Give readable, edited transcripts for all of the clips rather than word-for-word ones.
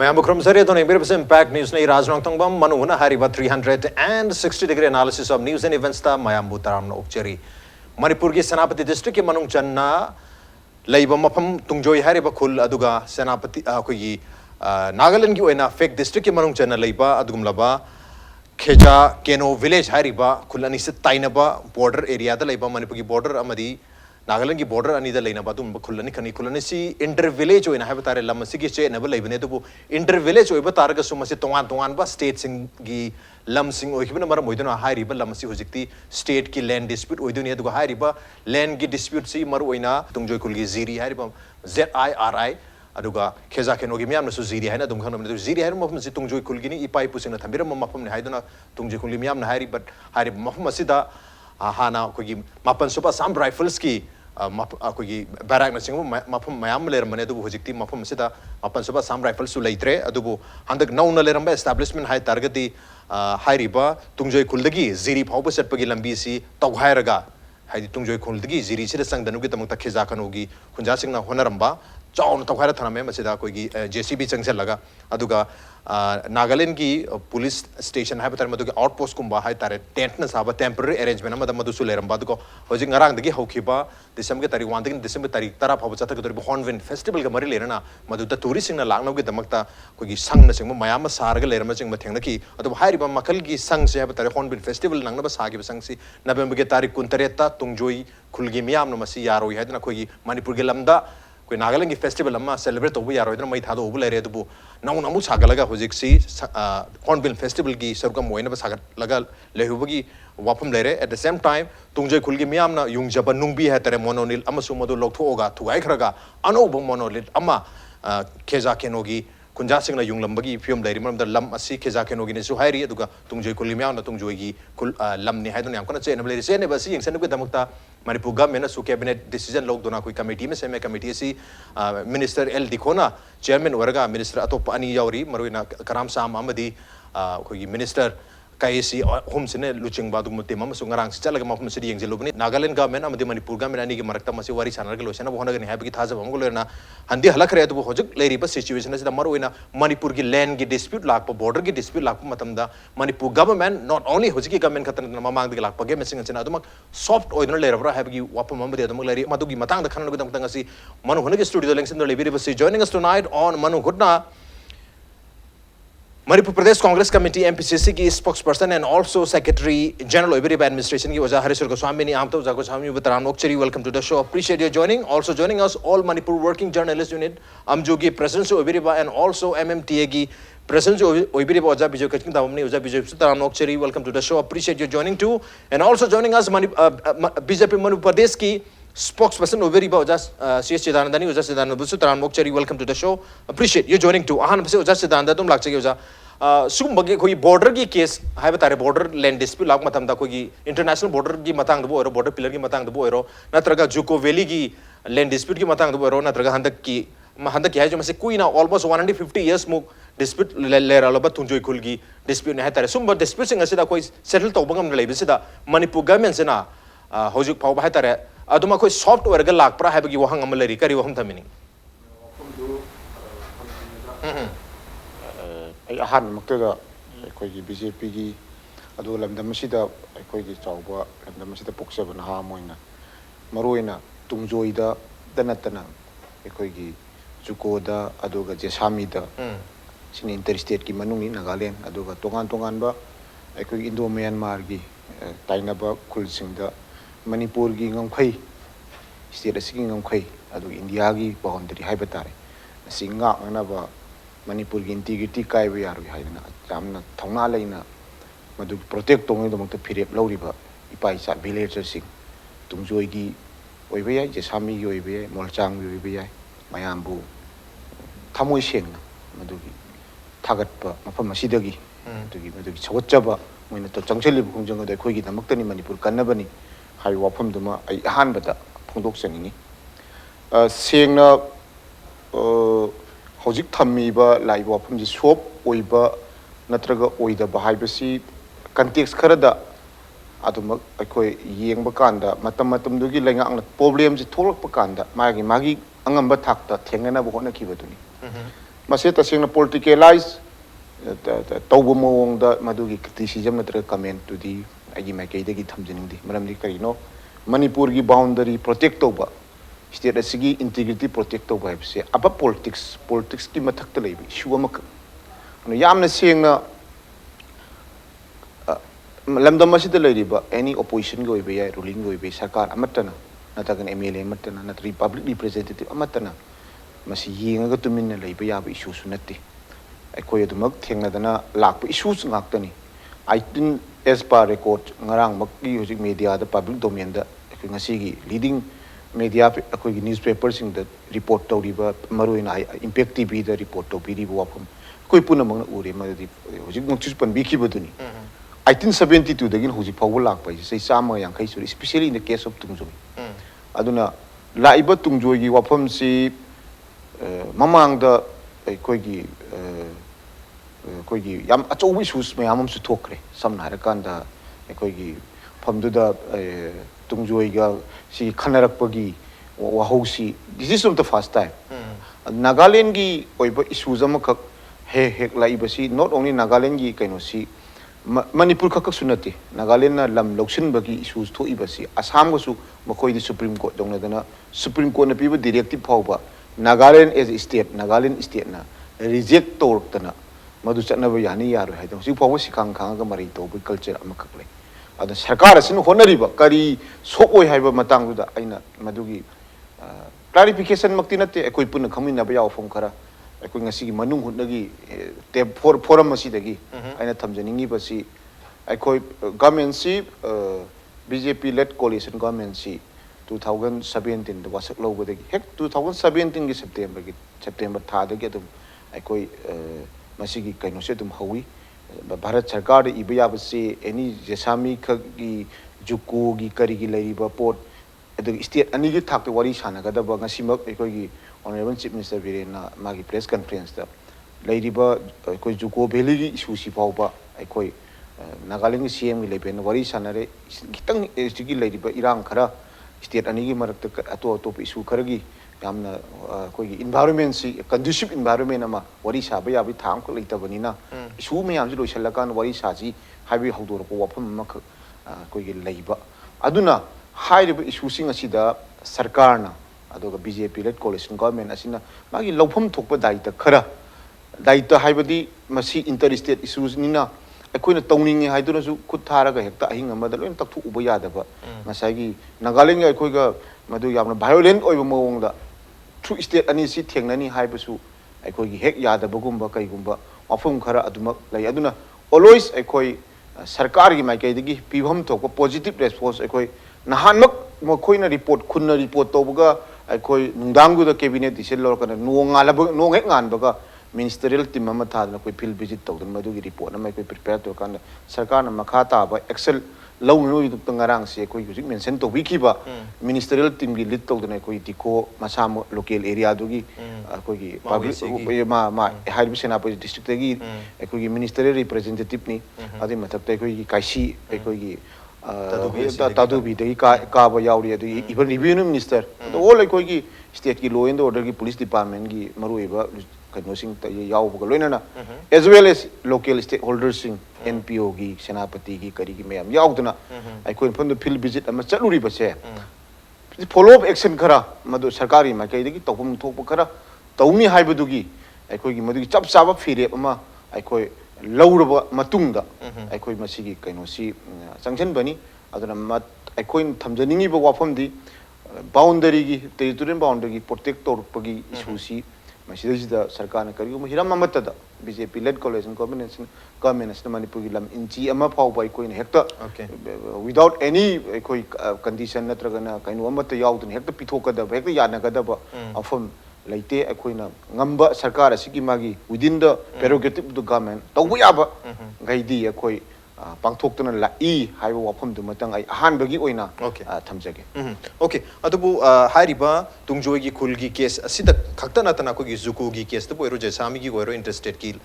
Mayam Bukram Sari on Imperial Impact News Nay Raj Nongthombam Manung Hutna Hariba 360-degree analysis of news and events ta Mayam Butaram Okcheri Manipur ki Senapati district ki Manung Channa Laiba Mapam TUNGJOY Hariba Khul Aduga Senapati Kogi Nagaland ki oina fake district ki Manung Channa Laiba Adugum Laba Keja Keno village Hariba Khulani se Tainaba border area da Laiba Manipur ki border amadi Nagaland की border अनि दा लेना बातुम खुलनी खनी खुलनी सी inter village हो इना है बतारे लम्ब सी की चे नबल लेबने तो वो inter village हो बतारे का सुमसी तोंगान बा state सिंग की लम्ब सिंग हो इबन मरा मोइदन हाई रिबा लम्ब सी हो जिक्ती state की land dispute हो इदुनिया तो हाई रिबा land की dispute सी मरो इना तुंगजोय खुल की जीरी हाई रिबा ZIRI अदुगा खेजा खेनोगी मियाम नसु जीरी है ना तुम खान में जीरी है मफम से तुंगजोय खुल की नहीं इपाई पुसिंग ना थंबिरम मफम ने हाई दोना तुंगजोय खुल की मियाम ना हाई रिबा मफम मसी दा हाना कोई मापन सुपर साम rifles की अकोगी बैराक नसिंग मफम मयाम लेरमने दुबु होजिक्ति मफम सिदा मपन सुबा साम राइफल सु लेत्रे अदुबु हंदक नौ न लेरम एस्टैब्लिशमेंट हाई तारगति हाई रिबा तुंगजोय खुलदगी जीरी फाउब सटपगी लंबी सी तौहायरगा हाई तुंगजोय खुलदगी जीरी सिदा संगदनुगी तमक तखिजा कनोगी खुंजा सिंगना होनरंबा चाउन तौहायर थनमे मसिदा कोगी जेसीबी चंगसेलगा अदुगा नागालैंड की पुलिस स्टेशन है बतर मधुके आउटपोस्ट कुंबा है तारे टेंट न साबा टेम्पररी अरेंजमेंट मद मधुसु लेरंबा दुको होजि ngarang दगी हौखिबा दिसंबर के तारीख 1 दगी दिसंबर तारीख 13 फाव चतक दरि हॉर्नबिल फेस्टिवल का मरि लेरना मधुता टूरिस्ट सिंगना लांगनो के दमकता कोगी संग न सिंग मयाम सारग लेरम सिंग मथेंगनकी अदु हाइरिबा मखल की संग से है बतर हॉर्नबिल फेस्टिवल नंगनबा सागिबा संग सी नवंबर के तारीख 29 ता तुंगजोय खुलगी मियाम न मसी यारोय है तना कोगी मणिपुर के लमदा कोई नागालैंड की फेस्टिवल अमा सेलिब्रेट तब यारो इधर मई थादो उबले रे दुबु नौ नमु सागलगा होजिक सी हॉर्नबिल फेस्टिवल की सरकम मोइना सागलगा लेहुबगी वाफम लेरे एट द सेम टाइम तुंगजोय खुलगी मियाम ना युंगजबा नुंगबी है तरे मोनोनिल अमसु मदु लोकथोगा थुगाइखरगा अनोब मोनोलिल अमा खेजा केनोगी कुंजा सिंगना युंगलंबगी फिल्म लेरि मरम द लम असि खेजा केनोगी ने सुहाइरी अदुगा तुंगजोय खुलगी मियाम ना तुंगजोयगी खुल लमनि हाइदन याम कना चेन लेरि सेने बसी यंगसन के दमकता मणिपुर गवर्नमेंट सु कैबिनेट डिसीजन लोग दोना कोई कमेटी में सेमे कमेटी सी मिनिस्टर एल दिखोना चेयरमैन वर्गा मिनिस्टर अतोप अनि यावरी मरुइना कराम साम अमदी कोई मिनिस्टर कायसी होम से लुचिंग बादु मते मम सु ngarang चलग मफम से यंगजेलुबनी नागालैंड गवर्नमेंट अमदी मणिपुर गवर्नमेंट अनि की मरकता मसे वारी सानरग लोसेना होनगनि हाबगी थाजब हमगो लेना हंदी हलखरे अदु होजक लेरिबा सिचुएशन से मरुइना मणिपुर की लैंड की डिस्प्यूट लाप बॉर्डर की डिस्प्यूट लाप मतमदा मणिपुर गवर्नमेंट नॉट ओनली होजकी गवर्नमेंट खतन ममांग दि लाप गे मेसिंग चना अदुमक सॉफ्ट ओइदन लेरबरा हाबगी वापम ममदि अदुमक लेरि मदुगी मतंग द खनन गदम तंगसी मनु होनगे स्टूडियो लेंगसिन लेबिरि बसी joining us tonight on Manung Hutna Manipur Pradesh Congress Committee MPCC की spokesperson and also Secretary General Obiriba Administration की वजह Hareshwar Goswami ने आमतो जाको सामी बतरान ओक्चरी welcome to the show appreciate your joining also joining us all Manipur Working Journalist Unit AMWJU की President Obiriba and also MMTA की President Obiriba वजह Bijoy Kakchingtabam ने वजह Bijoy बतरान ओक्चरी welcome to the show appreciate your joining too and also joining us BJP Manipur Pradesh की Spokesperson Obiriba वजह CS Chidananda ने वजह Chidananda बतरान ओक्चरी welcome to the show appreciate your joining too आहान बसे वजह Chidananda तुम लागचे वजह सुगुम्बगे कोई बॉर्डर की केस है बतारे बॉर्डर लैंड डिस्प्यूट लाग मतमदा कोई इंटरनेशनल बॉर्डर की मतंग दबो ओरो बॉर्डर पिलर की मतंग दबो ओरो नत्रगा जुको वैली की लैंड डिस्प्यूट की मतंग दबो ओरो नत्रगा हंदक है जो में से कोई ना ऑलमोस्ट 150 इयर्स मु डिस्प्यूट ले रहा तुंगजोय खुल की डिस्प्यूट ने है तारे सुम डिस्प्यूट सिंग असिदा कोई सेटल तौबंगम लेबिसिदा मणिपुर गवर्नमेंट से ना होजुक फाव है तारे अदुमा कोई सॉफ्ट वर्ग लाकप्रा है बगी वहंग अमल लेरी करी वहम थमिनी अहन मक्तदा अखोगी बीजेपी की अदो लमदमसिदा अखोगी चावबा लमदमसिदा पोक्सब नहा मोइना मरोइना तुंगजोयदा दनतना अखोगी जुकोदा अदोगा जेसामीदा सिनी इंटरस्टेट की मनुंगी नागालैंड अदोगा तोगान तोगानबा अखोगी इंडो म्यांमार की ताइनाबा खुलसिंगदा मणिपुर की ngomkhai स्टेट असगी ngomkhai अदो इंडिया की बाउंड्री हाइबा तारे सिंगा नबा मणिपुर की इंटीग्रिटी कायब यारो हाइना जामना थौना लेना मदु प्रोटेक्ट तोंगे दमक फिरेप लौरिबा इपाई सा विलेजर सिंग तुंगजोय की ओइबे याय जेसामी की ओइबे याय मोलचांग की ओइबे याय मयामबु थमोय सेंगना मदुगी थागतपा मफम असिदगी मदुगी सवच्चबा मोइना तो चंगचलिब खुंजंग द खोगी दमक्तनी मणिपुर कन्नबनी हाइ वाफम दुमा आई अहानबदा फोंदोक सनिनी सेंगना हौजिक थमीबा लाइब वाफम जी सोप ओइबा नत्रगा ओइदबा हाइबसी कंटेक्स खरदा अदुमक अखोय येंगबा कांदा मतम मतमदुगी लेंगांग प्रॉब्लम जी थोलकपा कांदा मागी अंगंबा थाकता थेंगना बो होना खिबदुनी mase tasengna politicalize tawba mawongda madugi criticism natra comment to di agi makai dagi thamjaningdi maramdi karino Manipur gi boundary protect tawba state asigi integrity protect tawba haibse aba politics ki mathakta leibi issue amak no yamna sengna lamdam asida leiriba any opposition go ibe ya ruling go ibe sarkar amatana natagan MLA amatana nat republic representative amatana masi yenga tuminna leiba ya issue sunati aikoi adumak thengnadana lakpa issues ngaktani I didn't as per record ngarang makki hojik media da public domain da ngasi gi leading media akoi gi newspaper sing da report tawriba maruina impact tv da report tawbiri bo wapam koi puna mang ure ma di hojik ngchus pan bi khibaduni 1872 dagin hojik phawul lakpa sei chama yang khai suri especially in the case of Tungjoy aduna laiba Tungjoy gi wapam si mamang da aikoi gi koigi yam achowi issues mayam su thokre samna harakanda koigi phamduda Tungjoy ga si khanarakpagi wahausi this is the first time Nagaland gi oiba issues amakak he laibasi not only Nagaland gi kaino si Manipur khak sunati Nagaland na lam loksin bagi issues tho ibasi Assam ga su makoi di Supreme Court dongna dana Supreme Court na piba directive phawba Nagaland as a state Nagaland state na reject tork tana madu chatnaba yani yaro hai dong si phawa sikang khang ga mari to bi culture amakak le ada sarkar asin honariba kari sokoi haiba matang da aina madugi clarification makti nate ekoi pun khamina ba yaw phom khara ekoi ngasi gi manung hunagi te forum asi dagi aina thamjaningi basi ekoi government si BJP led coalition government si 2017 da wasak logo dagi hek 2017 gi September tha dagi adum ekoi masigi kaino se tum hawi Bharat Sarkar da iba yabase any jesami khagi juku gi kari gi leiriba port adu state ani gi thak wari sana ga da ba ngasimak ekoi gi honorable chief minister Virena magi press conference da leiriba ekoi juku valley gi issue si pawba ekoi Nagaland gi CM gi leben wari sana re kitang gi leiriba irang khara state ani gi marak ato issue khara gi yamna koi environment si conducive environment ama wari sa ba ya bi thang ko leita banina issue me yam ji loisala kan wari sa ji habi hawdor ko wafam ma koi gi leiba aduna hairiba issue sing asida sarkar na adoga BJP led coalition government asina magi lawfam thokpa daita khara daita haibadi masi interstate issues nina akoina tawningi haiduna su khut tharaga hekta ahinga mada loin takthu uba yadaba masagi Nagaland ga koiga madu yamna violent oiba mawongda through state ani si thengnani haibasu aikoi gi hek yadabagumba kaigumba wafum khara aduma lai aduna always aikoi sarkar gi maikai digi pibham thokpa positive response aikoi nahanmak makoina report khunna report tobaga aikoi nungdangu da cabinet disel lor kana nongalaba nong hek ngan baga ministerial team ama thadna koi field visit tawdan madu gi report na mai koi prepare to kan sarkar na makha ta ba excel law no yuk tangarang se koi hujik mention to wiki ba ministerial team gi lead tawdana koi diko masam local area dugi koi gi public ma high senapati district gi koi gi ministerial representative ni adi mathak tai koi gi kaisi koi gi tadu bi dei ka ba yauri adu even revenue minister all koi gi state gi law and order gi police department gi maruiba kanosing yaw ba loinana as well as local stakeholders sing NPO gi senapati gi kari gi mayam yaudna ai koin phon field visit ama chaluri ba se follow up action khara madu sarkari ma kai gi tawum thok khara tawmi haibadu gi ai koi gi madu gi chap chaba fire ama ai koi lauraba matungda ai koi masigi kainosi sanction bani aduna ai koin thamjaningi ba wafam di boundary gi territorial boundary gi protect tor pagi issue si Masida Sarkana Karium Hiram Matada, BJP led coalition government Manipur lam inchi ama pow by coin hector without any condition natragana kind of amata yaut and hector pitoka the hector yanagadaba of Laite Aquina Ngamba Sarkara Sikimagi within the prerogative of the government. Tawaba Gaidi a koi Pangtoktan la E high wapum to Matang I handbagi oina Tamjagi. Okay, Atubu Hariba, Tungjoy Kulgi case, Sita Kaktanatanaku Zukugi case, the boy Roger Samigi were interested kill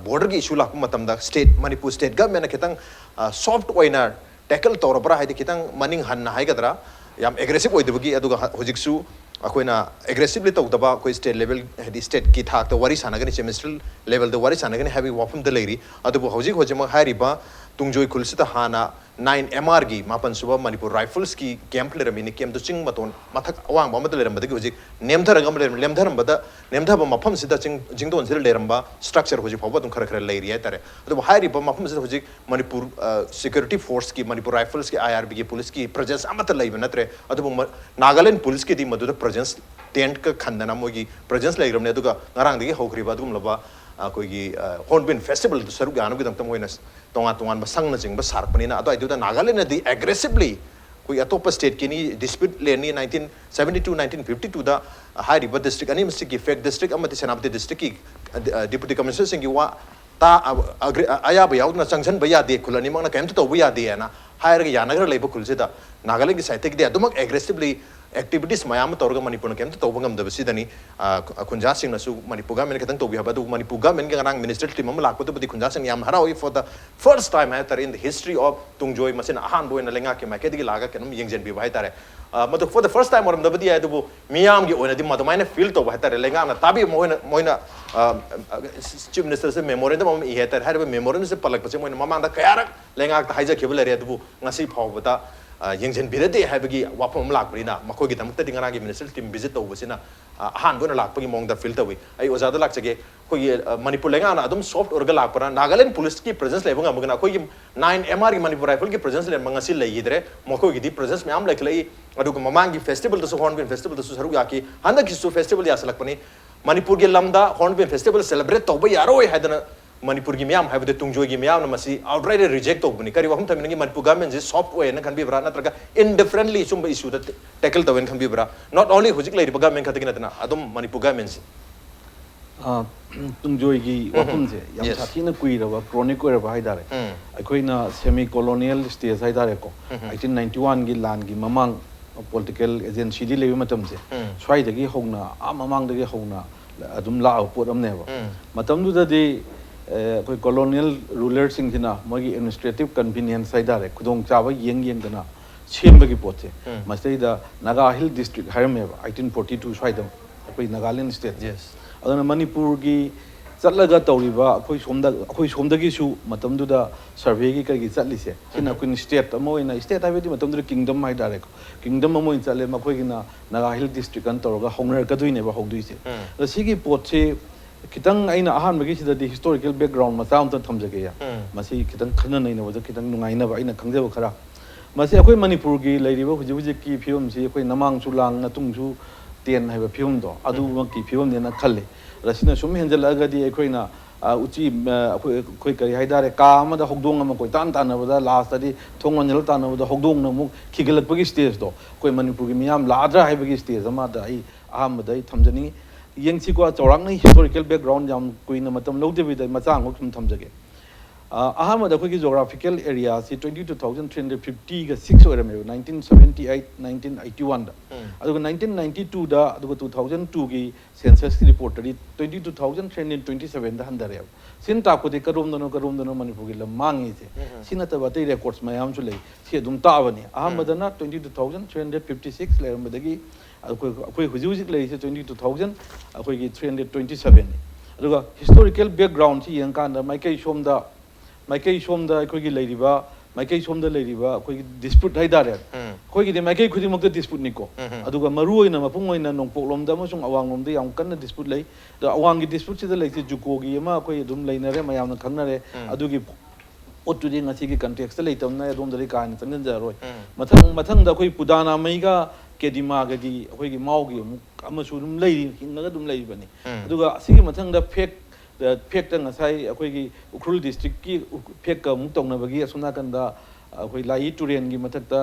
border issue Matamda state Manipur state government Ketang soft oiner tackle Torabra Hadikitang Manning Hanna Haigadra, Yam aggressive with the Bugi Aduga Hojiksu. अखोइना aggressively तौदबा कोई state level हेदी state की थाक तो वरी सानगनी सेमेस्ट्रल लेवल द वरी सानगनी हैवी वाफम द लेरी अदबो हौजिक होजम हारिबा तुंगजोय खुलसिता हाना 9 MR गी मापन सुबा मणिपुर राइफल्स की कैंप लेरमिनी कैंप तो चिंग मतोन मथक अवांग बमद लेरमबदगी होजिक नेमधरगम लेमधरमबदा नेमधब मफम सिदा जिंगदोन सिल लेरमबा स्ट्रक्चर होजिक फौबा तुम खरखर लेरी है तारे अदबो हारिबा मफम सिदा होजिक मणिपुर सिक्योरिटी फोर्स की मणिपुर राइफल्स की IRB की पुलिस की प्रेजेंस अमत लेब नत्रे अदबो नागालैंड पुलिस की दी मदुदा प्रेजेंस टेंट का खंदना मोगी प्रेजेंस लेरमने अदुगा ngarang हौखरिबा दुगम लबा अखोगी हॉर्नबिल फेस्टिवल सरुक यानुगिदमतम होइना तोंगा तोंगान बसंग चिंग सारपनीना अदो आइदुदा नागालैंड दी एग्रेसिवली कोई अतोप स्टेट की डिस्प्यूट लेनी 1972 1952 दा हाइरिबा डिस्ट्रिक्ट अनि मसी की फेक डिस्ट्रिक्ट अमति सेनापति डिस्ट्रिक्ट की डिप्यूटी कमिश्नर सिंह की वा ता अयाब याउना चंगसन बया दे खुलनी मंगना केम तो बया दे ना हायर के यानगर लेब खुलसेदा नागालैंड की साइड की अदुमक एग्रेसिवली एक्टिविटीज मयाम तौरगा मणिपुर केम तो तौबंगम दबसिदनी खुंजा सिंगनसु मणिपुर गवर्नमेंट खतंग तौबि हबदु मणिपुर गवर्नमेंट के गरांग मिनिस्टर टीम हम लाखो बदी खुंजा सिंग याम हराओ फॉर द फर्स्ट टाइम है तर इन द हिस्ट्री ऑफ तुंगजोय मसिन अहान बोयना लेंगा के मार्केट की लागा केनम यंगजन बि भाई तारे मतो फॉर द फर्स्ट टाइम और दबदी है दबु मियाम की ओना दि मदमाइना फील तो भाई तारे लेंगा ना ताबि मोइना चीफ मिनिस्टर से मेमोरेंडम हम इहे तर हरबे मेमोरेंडम से पलक पचे मोइना ममांदा कयारक लेंगा ता हाइजा केबल रे दबु ngasi फावबता यंगजन बिरदे हैबगी वाफम लाकबरिना मखोगी दमक्तदि ngaraगी मिनिस्टर टीम विजिट तौबसिना अहान गोना लाकपगी मोंगदा फील तवी आई ओजादा लाकचगे कोई मणिपुर लेंगा ना अदम सॉफ्ट ओरगा लाकपरा नागालैंड पुलिस की प्रेजेंस लेबंगा मगना कोई 9 MR की मणिपुर राइफल की प्रेजेंस ले मंगसी लेयिद्रे मखोगी दी प्रेजेंस म्याम लेखलई अदुग ममांगी फेस्टिवल दसु हॉर्नबिल फेस्टिवल दसु सरुग याकी हंदक किसु फेस्टिवल यासलकपनी मणिपुर के लमदा हॉर्नबिल फेस्टिवल सेलिब्रेट तौबा यारोय हैदना मणिपुर की म्याम है तुंगजोय की म्याम मसी आउटराइट रिजेक्ट तौबनी करी वहम थमिनगी मणिपुर गवर्नमेंट से सॉफ्ट वे न खनबीब्रा नत्रगा इनडिफरेंटली सुम इशू द टैकल तवन खनबीब्रा नॉट ओनली हुजिक लेरि गवर्नमेंट खतगी नतना अदम मणिपुर गवर्नमेंट से तुंगजोय की वहम से याम साथीना कुइरबा क्रॉनिक कोरबा हाइदारे अखोइना सेमी कॉलोनियल स्टेज हाइदारे को 1891 की लान की ममांग पॉलिटिकल एजेंसी दी लेबि मतम से स्वाइदगी होना आ ममांगदगी होना अदुम ला पोट अमनेबा मतमदुददी कोई कॉलोनियल रूलर सिंह मोगी एडमिनिस्ट्रेटिव कन्वीनियंस हाइदारे खुदोंग चाबा येंगना सेमबगी पोते मस्तेदा नागा हिल डिस्ट्रिक्ट हायमेबा 1842 स्वाइदम कोई नागालैंड स्टेट अदना मणिपुर की चलगा तौरीबा अखोई सोमदगीसु मतमदुदा सर्वे की कई चलिसे सिना कोई स्टेट अमोइना स्टेट हाइबेदी मतमदुदा किंगडम हाइदारे किंगडम अमोइन चले मखोइना नागा हिल डिस्ट्रिक्ट अन तौरगा होंगनर कदुइनेबा होगदुइसे सिगी पोतसे खितंग अइना अहान बगी सिदा हिस्टोरिकल बैकग्राउंड मचा अमत थमजगे या मसी खितंग खनन नैना वज खितंग नुंगाइना अइना खंगजेब खरा मसी अखोई मणिपुर की लेरिबा हुजि हुजि की फिल्म से अखोई नमांग सुलांग नतुंगसु तेन हाइबा फिल्म दो अदु की फिल्म नेना खल्ले रसिना सुम हेंजलगदी अखोइना उची अखोई करी हाइदारे का अमदा होगदोंग अम कोई तान तानबदा लास्ट दि थोंगनजल तानबदा होगदोंग नमु खिगलकपगी स्टेज दो कोई मणिपुर की मियाम लाद्रा हाइबगी स्टेज अमादा आई अहमदई थमजनी यंगसिको चौरांग हिस्टोरिकल बैकग्राउंड जाम कुइन मतम लौदेबिद मचांग तुम थमजगे अहमद अखोई जोग्राफिकल एरिया से 22,350 का 6 ओरमे 1978 1981 दा अदुग 1992 दा अदुग 2002 की सेंसस की रिपोर्ट री 22,327 दा हंदरे सिन ताकोदे करोमदनो मणिपुर की लमांगी से सिनतबा ते रिकॉर्ड्स मयाम सु ले से दुम ताबनी अहमदना 22,356 लेरमदगी अखोई हुजिक लेरिसे 22,000 अखोई 327 अदुगा हिस्टोरिकल बैकग्राउंड से यंकान माइकई सोमदा अखोई लेरिबा माइकई सोमदा लेरिबा अखोई डिस्प्यूट हाइदारे अखोई दे माइकई खुदिमक डिस्प्यूट निको अदुगा मरु ओइना मपुंग ओइना नोंपोकलोमदा अमसुंग अवांगलोमदा याम कन्न डिस्प्यूट लै द अवांगी डिस्प्यूट सिदा लेसे जुकोगी अमा अखोई दुम लेनरे मयामना खंगनरे अदुगी ओतुदि ngasi की कंटेक्स्ट लेतमना अदोम दरि कान चंगन जारोय मथंग दा अखोई पुदाना मईगा केदिमा गगी अखोई की माउगी अमसु दुम लेरि हिंगगा दुम लेरिबनी अदुगा असिगी मथंग दा फेक ngасai अखोई की उखरुल डिस्ट्रिक्ट की फेक का मुक तौनबगी असुना कंदा अखोई लाई टुरेन की मथकता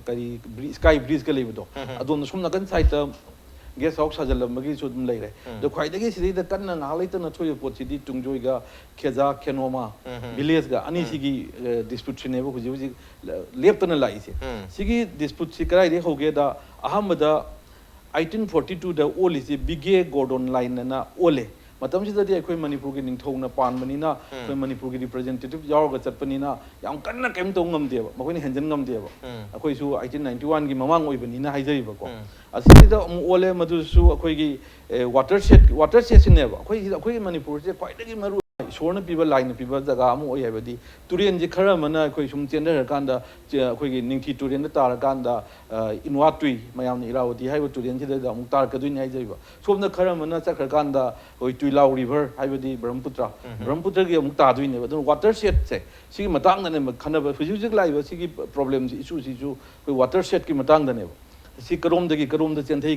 करी स्काई ब्रिज का लेबदो अदोन सुमना कन साइड गेस्ट हाउस साजलमगी सु दुम लेरे द ख्वाइदगी सिदि द कन्न ngalaitana थोय पोचिदि तुंगजोय गा खेजा खेनोमा विलेज गा अनि सिगी डिस्प्यूट सिनेबो हुजि हुजि लेप्तना लाइसे सिगी डिस्प्यूट सि कराइ दे होगे दा अहमदा 1842 दा ओलिसि बिगे गोर्डन लाइन ना ओले ꯃꯇꯝꯁꯤꯗꯗꯤ ꯑꯩꯈꯣꯏ ꯃꯅꯤꯄꯨꯔꯒꯤ ꯅꯤꯡꯊꯧꯅ ꯄꯥꯟꯕꯅꯤꯅ ꯑꯩꯈꯣꯏ ꯃꯅꯤꯄꯨꯔꯒꯤ ꯔꯤꯄ꯭ꯔꯖꯦꯟꯇꯦꯇꯤꯚ ꯌꯥꯎꯔꯒ ꯆꯠꯄꯅꯤ나 ꯌꯥꯝ ꯀꯟꯅ ꯀꯩꯝ ꯇꯧ ꯉꯝꯗꯦꯕ ꯃꯈꯣꯏꯅ ꯍꯦꯟꯖꯟ ꯉꯝꯗꯦꯕ ꯑꯩꯈꯣꯏꯁꯨ 1891ꯒꯤ ꯃꯃꯥꯡ ꯑꯣꯏꯕꯅꯤꯅ ꯍꯥꯏꯖꯔꯤꯕꯀꯣ ꯑꯁꯤꯗ ꯑꯃꯨꯛ ꯑꯣꯜꯂꯦ ꯃꯗꯨꯁꯨ ꯑꯩꯈꯣꯏꯒꯤ ꯋꯥꯇꯔ ꯁꯦꯠꯁꯤꯅꯦꯕ ꯑꯩꯈꯣꯏꯒꯤ ꯃꯅꯤꯄꯨꯔꯁꯦ ꯈ꯭ꯋꯥꯏꯗꯒꯤ ꯃꯔꯨ ꯏꯁꯣꯔꯅ ꯄꯤꯕ ꯂꯥꯏꯅ ꯄꯤꯕ ꯖꯒꯥ ꯑꯃ ꯑꯣꯏ ꯍꯥꯏꯕꯗꯤ ꯇꯨꯔꯦꯟꯁꯦ ꯈꯔ ꯑꯃꯅ ꯑꯩꯈꯣꯏ ꯁꯨꯝ ꯆꯦꯟꯊꯔꯀꯥꯟꯗ ꯑꯩꯈꯣꯏꯒꯤ ꯅꯤꯡꯊꯤ ꯇꯨꯔꯦꯟꯗ ꯇꯥꯔꯀꯥꯟꯗ ꯏꯟꯋꯥꯇꯨꯏ ꯃꯌꯥꯝꯅ ꯏꯔꯥꯋꯇꯤ ꯍꯥꯏꯕ ꯇꯨꯔꯦꯟꯁꯤꯗ ꯑꯃꯨꯛ ꯇꯥꯔꯛꯀꯗꯣꯏꯅꯤ ꯍꯥꯏꯖꯔꯤꯕ ꯁꯣꯝꯗ ꯈꯔ ꯑꯃꯅ ꯆꯠꯈ꯭ꯔꯀꯥꯟꯗ ꯑꯩꯈꯣꯏ ꯇꯨꯏꯂꯥꯎ ꯔꯤꯚꯔ ꯍꯥꯏꯕꯗꯤ ꯕ꯭ꯔꯍ꯭ꯃꯄꯨꯇ꯭ꯔꯒꯤ ꯑꯃꯨꯛ ꯇꯥꯗꯣꯏꯅꯦꯕ ꯑꯗꯨꯅ ꯋꯥꯇꯔ ꯁꯦꯠꯁꯦ ꯁꯤꯒꯤ ꯃꯇꯥꯡꯗꯅꯦꯕ ꯈꯟꯅꯕ ꯍꯧꯖꯤꯛ ꯍꯧꯖꯤꯛ ꯂꯥꯛꯏꯕ ꯁꯤꯒꯤ ꯄ꯭ꯔꯣꯕ꯭ꯂꯦꯝꯁꯤ ꯏꯁꯨꯁꯤꯁꯨ ꯑꯩꯈꯣꯏ ꯋꯥꯇꯔ ꯁꯦꯠꯀꯤ ꯃꯇꯥꯡꯗꯅꯦꯕ ꯁꯤ ꯀꯔꯣꯝꯗꯒꯤ ꯀꯔꯣꯝꯗ ꯆꯦꯟꯊꯩ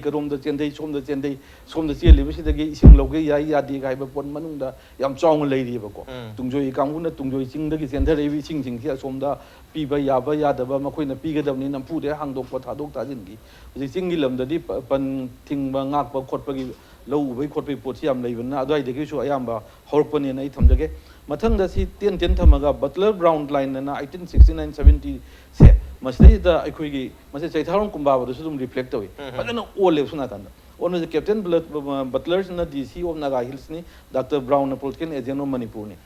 ꯁꯣꯝꯗ ꯆꯦꯜꯂꯤꯕꯁꯤꯗꯒꯤ ꯏꯁꯤꯡ ꯂꯧꯒꯦ ꯌꯥꯏ ꯌꯥꯗꯦ ꯍꯥꯏꯕ ꯄꯣꯠ ꯃꯅꯨꯡꯗ ꯌꯥꯝ ꯆꯥꯎꯅ ꯂꯩꯔꯤꯑꯕꯀꯣ ꯇꯨꯡꯖꯣꯏ ꯀꯥꯡꯕꯨꯅ ꯇꯨꯡꯖꯣꯏ ꯆꯤꯡꯗꯒꯤ ꯆꯦꯟꯊꯔꯛꯏꯕ ꯏꯁꯤꯡꯁꯤꯡꯁꯤ ꯑꯁꯣꯝꯗ ꯄꯤꯕ ꯌꯥꯕ ꯌꯥꯗꯕ ꯃꯈꯣꯏꯅ ꯄꯤꯒꯗꯕꯅꯤ ꯅꯝꯐꯨꯗ ꯍꯥꯡꯗꯣꯛꯄ ꯊꯥꯗꯣꯛ ꯊꯥꯖꯤꯟꯒꯤ ꯍꯧꯖꯤꯛ ꯆꯤꯡꯒꯤ ꯂꯝꯗꯗꯤ ꯄꯟ ꯊꯤꯡꯕ ꯉꯥꯛꯄ ꯈꯣꯠꯄꯒꯤ ꯂꯧ ꯎꯕꯒꯤ ꯈꯣꯠꯄꯒꯤ ꯄꯣꯠꯁꯤ ꯌꯥꯝ ꯂꯩꯕꯅꯤꯅ ꯑꯗꯨꯋꯥꯏꯗꯒꯤꯁꯨ ꯑꯌꯥꯝꯕ ꯍꯧꯔꯛꯄꯅꯦꯅ ꯑꯩ ꯊꯝꯖꯒꯦ ꯃꯊꯪꯗ ꯁꯤ ꯇꯦꯟ ꯊꯝꯃꯒ ꯕꯇꯂꯔ ꯒ꯭ꯔꯥꯎꯟ ꯂꯥꯏꯟ ꯑꯅ 1869-70 ꯁꯦ ꯃꯁꯤꯗꯩꯗ ꯑꯩꯈꯣꯏꯒꯤ ꯃꯁꯤ ꯆꯩꯊꯥꯔꯣꯡ ꯀꯨꯝꯕꯥꯕꯗꯁꯨ ꯑꯗꯨꯝ ꯔꯤꯐ꯭ꯂꯦꯛ ꯇꯧꯏ ꯐꯖꯅ ꯑꯣꯜꯂꯦꯕ ꯁꯣꯝ ꯅꯥꯀꯟꯗ ꯑꯣꯟꯕꯁꯦ ꯀꯦꯞꯇꯦꯟ ꯕꯇꯂꯔꯁꯤꯅ DC ꯑꯣꯐ ꯅꯥꯒꯥ ꯍꯤꯜꯁꯅꯤ ꯗꯥꯛꯇꯔ ꯕ꯭ꯔꯥꯎꯟꯅ ꯄꯣꯂꯤꯇꯤꯀꯦꯜ ꯑꯦꯖꯦꯟ ꯑꯣꯐ ꯃꯅꯤꯄꯨꯔꯅꯤ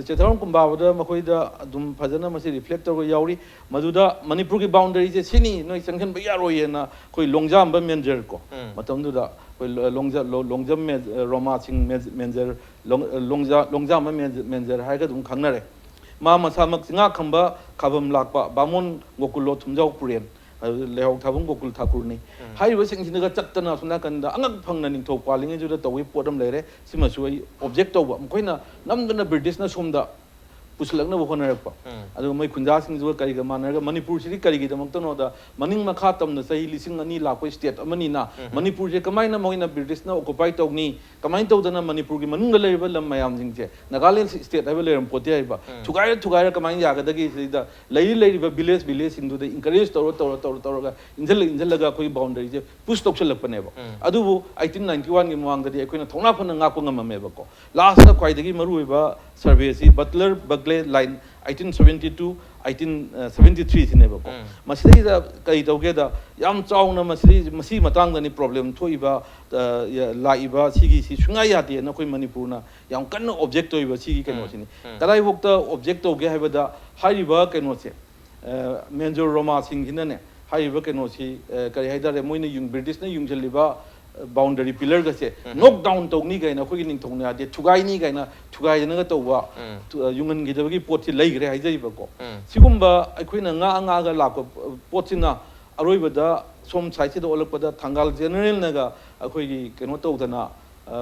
ꯆꯩꯊꯥꯔꯣꯡ ꯀꯨꯝꯕꯥꯕꯗ ꯃꯈꯣꯏꯗ ꯑꯗꯨꯝ ꯐꯖꯅ ꯃꯁꯤ ꯔꯤꯐ꯭ꯂꯦꯛ ꯇꯧꯔꯒ ꯌꯥꯎꯔꯤ ꯃꯗꯨꯗ ꯃꯅꯤꯄꯨꯔꯒꯤ ꯕꯥꯎꯟꯗꯔꯤꯁꯦ ꯁꯤꯅꯤ ꯅꯣꯏ ꯆꯪꯁꯤꯟꯕ ꯌꯥꯔꯣꯏꯅ ꯑꯩꯈꯣꯏ ꯂꯣꯡꯖꯥꯝꯕ ꯃꯦꯟꯖꯔ ꯀꯣ ꯃꯇꯝꯗꯨꯗ ꯑꯩꯈꯣꯏ ꯂꯣꯡꯖꯝ ꯔꯣꯃꯥꯁꯤꯡ ꯃꯦꯟꯖꯔ ꯂꯣꯡꯖꯥꯝꯕ ꯃꯦꯟꯖꯔ ꯍꯥꯏꯔꯒ ꯑꯗꯨꯝ ꯈꯪꯅꯔꯦ ꯃꯥ ꯃꯁꯥꯃꯛ ꯉꯥ ꯈꯥꯕꯝ ꯂꯥꯛꯄ ꯕꯥꯃꯣꯟ ꯒꯣꯀꯨꯜꯂꯣ ꯊꯨꯝꯖꯥꯎ ꯄꯨꯔꯦꯟ ꯂꯩꯍꯥꯎ ꯊꯥꯕꯝ ꯒꯣꯀꯨꯜ ꯊꯥꯀꯨꯔꯅꯤ ꯍꯥꯏꯔꯤꯕꯁꯤꯡꯁꯤꯅꯒ ꯆꯠꯇꯅ ꯑꯁꯣꯝ ꯅꯥꯀꯟꯗ ꯑꯉꯛ ꯐꯪꯅ ꯅꯤꯡꯊꯧ ꯄꯥꯜꯂꯤꯉꯩꯗꯨꯗ ꯇꯧꯕꯒꯤ ꯄꯣꯠ ꯑꯃ ꯂꯩꯔꯦ ꯁꯤꯃꯁꯨ ꯑꯩ ꯑꯣꯕꯖꯦꯛ ꯇꯧꯕ ꯃꯈꯣꯏꯅ ꯅꯝꯗꯅ ꯕ꯭ꯔꯤꯇꯤꯁꯅ ꯁꯣꯝꯗ ꯄꯨꯁꯤꯜꯂꯛꯅꯕ ꯍꯣꯠꯅꯔꯛꯄ ꯑꯗꯨꯒ ꯃꯣꯏ ꯈꯨꯟꯖꯥꯁꯤꯡꯁꯤꯒ ꯀꯔꯤꯒ ꯃꯥꯟꯅꯔꯒ ꯃꯅꯤꯄꯨꯔꯁꯤꯗꯤ ꯀꯔꯤꯒꯤꯗꯃꯛꯇꯅꯣꯗ ꯃꯅꯤꯡ ꯃꯈꯥ ꯇꯝꯅ ꯆꯍꯤ 2000 ꯂꯥꯛꯄ ꯁ꯭ꯇꯦꯠ ꯑꯃꯅꯤꯅ ꯃꯅꯤꯄꯨꯔꯁꯦ ꯀꯃꯥꯏꯅ ꯃꯣꯏꯅ ꯕ꯭ꯔꯤꯇꯤꯁꯅ ꯑꯣꯀꯨꯄꯥꯏ ꯇꯧꯅꯤ ꯀꯃꯥꯏꯅ ꯇꯧꯗꯅ ꯃꯅꯤꯄꯨꯔꯒꯤ ꯃꯅꯨꯡꯗ ꯂꯩꯔꯤꯕ ꯂꯝ ꯃꯌꯥꯝꯁꯤꯡꯁꯦ ꯅꯥꯒꯥꯂꯦꯟ ꯁ꯭ꯇꯦꯠ ꯍꯥꯏꯕ ꯂꯩꯔꯝ ꯄꯣꯠꯇꯦ ꯍꯥꯏꯕ ꯊꯨꯒꯥꯏꯔ ꯀꯃꯥꯏꯅ ꯌꯥꯒꯗꯒꯦ ꯁꯤꯗ ꯂꯩꯔꯤꯕ ꯚꯤꯂꯦꯖꯁꯤꯡꯗꯨꯗ ꯏꯟꯀꯔꯦꯖ ꯇꯧꯔꯒ ꯏꯟꯖꯜꯂꯒ ꯑꯩꯈꯣꯏꯒꯤ ꯕꯥꯎꯟꯗꯔꯤꯁꯦ ꯄꯨꯁ ꯇꯧꯁꯜꯂꯛꯄꯅꯦꯕ ꯑꯗꯨꯕꯨ 1891ꯒꯤ ꯃꯃꯥꯡꯗꯗꯤ ꯑꯩꯈꯣꯏꯅ ꯊꯧꯅꯥ ꯐꯅ ꯉꯥꯛꯄ ꯉꯝꯃꯝꯃꯦꯕꯀꯣ ꯂꯥꯁꯇ ꯈ꯭ꯋꯥꯏꯗꯒꯤ ꯃꯔꯨꯑꯣꯏꯕ ꯁꯔꯚꯦꯁꯤ ꯕꯇꯂꯔ ꯕꯒ꯭ꯂꯦ ꯂꯥꯏꯟ 1872-1873 ꯁꯤꯅꯦꯕꯀꯣ ꯃꯁꯤꯗꯩꯗ ꯀꯔꯤ ꯇꯧꯒꯦꯗ ꯌꯥꯝ ꯆꯥꯎꯅ ꯃꯁꯤ ꯃꯇꯥꯡꯗꯅꯤ ꯄ꯭ꯔꯣꯕ꯭ꯂꯦꯝ ꯊꯣꯛꯏꯕ ꯂꯥꯛꯏꯕ ꯁꯤꯒꯤꯁꯤ ꯁꯨꯡꯌꯥ ꯌꯥꯗꯦꯅ ꯑꯩꯈꯣꯏ ꯃꯅꯤꯄꯨꯔꯅ ꯌꯥꯝ ꯀꯟꯅ ꯑꯣꯕꯖꯦꯛ ꯇꯧꯏꯕ ꯁꯤꯒꯤ ꯀꯩꯅꯣꯁꯤꯅꯤ ꯀꯗꯥꯏꯐꯥꯎꯇ ꯑꯣꯕꯖꯦꯛ ꯇꯧꯒꯦ ꯍꯥꯏꯕꯗ ꯍꯥꯏꯔꯤꯕ ꯀꯩꯅꯣꯁꯦ ꯃꯦꯟꯖꯣꯔ ꯔꯣꯃꯥꯁꯤꯡꯁꯤꯅꯅꯦ ꯍꯥꯏꯔꯤꯕ ꯀꯩꯅꯣꯁꯤ ꯀꯔꯤ ꯍꯥꯏꯇꯥꯔꯦ ꯃꯣꯏꯅ ꯕ꯭ꯔꯤꯇꯤꯁꯅ ꯌꯨꯡꯁꯤꯜꯂꯤꯕ ꯕꯥꯎꯟꯗꯔꯤ ꯄꯤꯂꯔꯒꯁꯦ ꯅꯣꯛ ꯗꯥꯎꯟ ꯇꯧꯅꯤ ꯀꯥꯏꯅ ꯑꯩꯈꯣꯏꯒꯤ ꯅꯤꯡꯊꯧꯅ ꯌꯥꯗꯦ ꯊꯨꯒꯥꯏꯅꯤ ꯀꯥꯏꯅ ꯊꯨꯒꯥꯏꯗꯅꯒ ꯇꯧꯕ ꯌꯨꯡꯍꯟꯈꯤꯗꯕꯒꯤ ꯄꯣꯠꯁꯤ ꯂꯩꯈ꯭रे ꯍꯥꯏꯖꯔꯤꯕꯀꯣ ꯁꯤꯒꯨꯝꯕ ꯑꯩꯈꯣꯏꯅ ꯉꯥꯛꯑꯒ ꯂꯥꯛꯄ ꯄꯣꯠꯁꯤꯅ ꯑꯔꯣꯏꯕꯗ ꯁꯣꯝ ꯁꯥꯏꯠꯁꯤꯗ ꯑꯣꯜꯂꯛꯄꯗ ꯊꯪꯒꯥꯜ ꯖꯦꯅꯔꯦꯜꯅꯒ ꯑꯩꯈꯣꯏꯒꯤ ꯀꯩꯅꯣ ꯇꯧꯗꯅ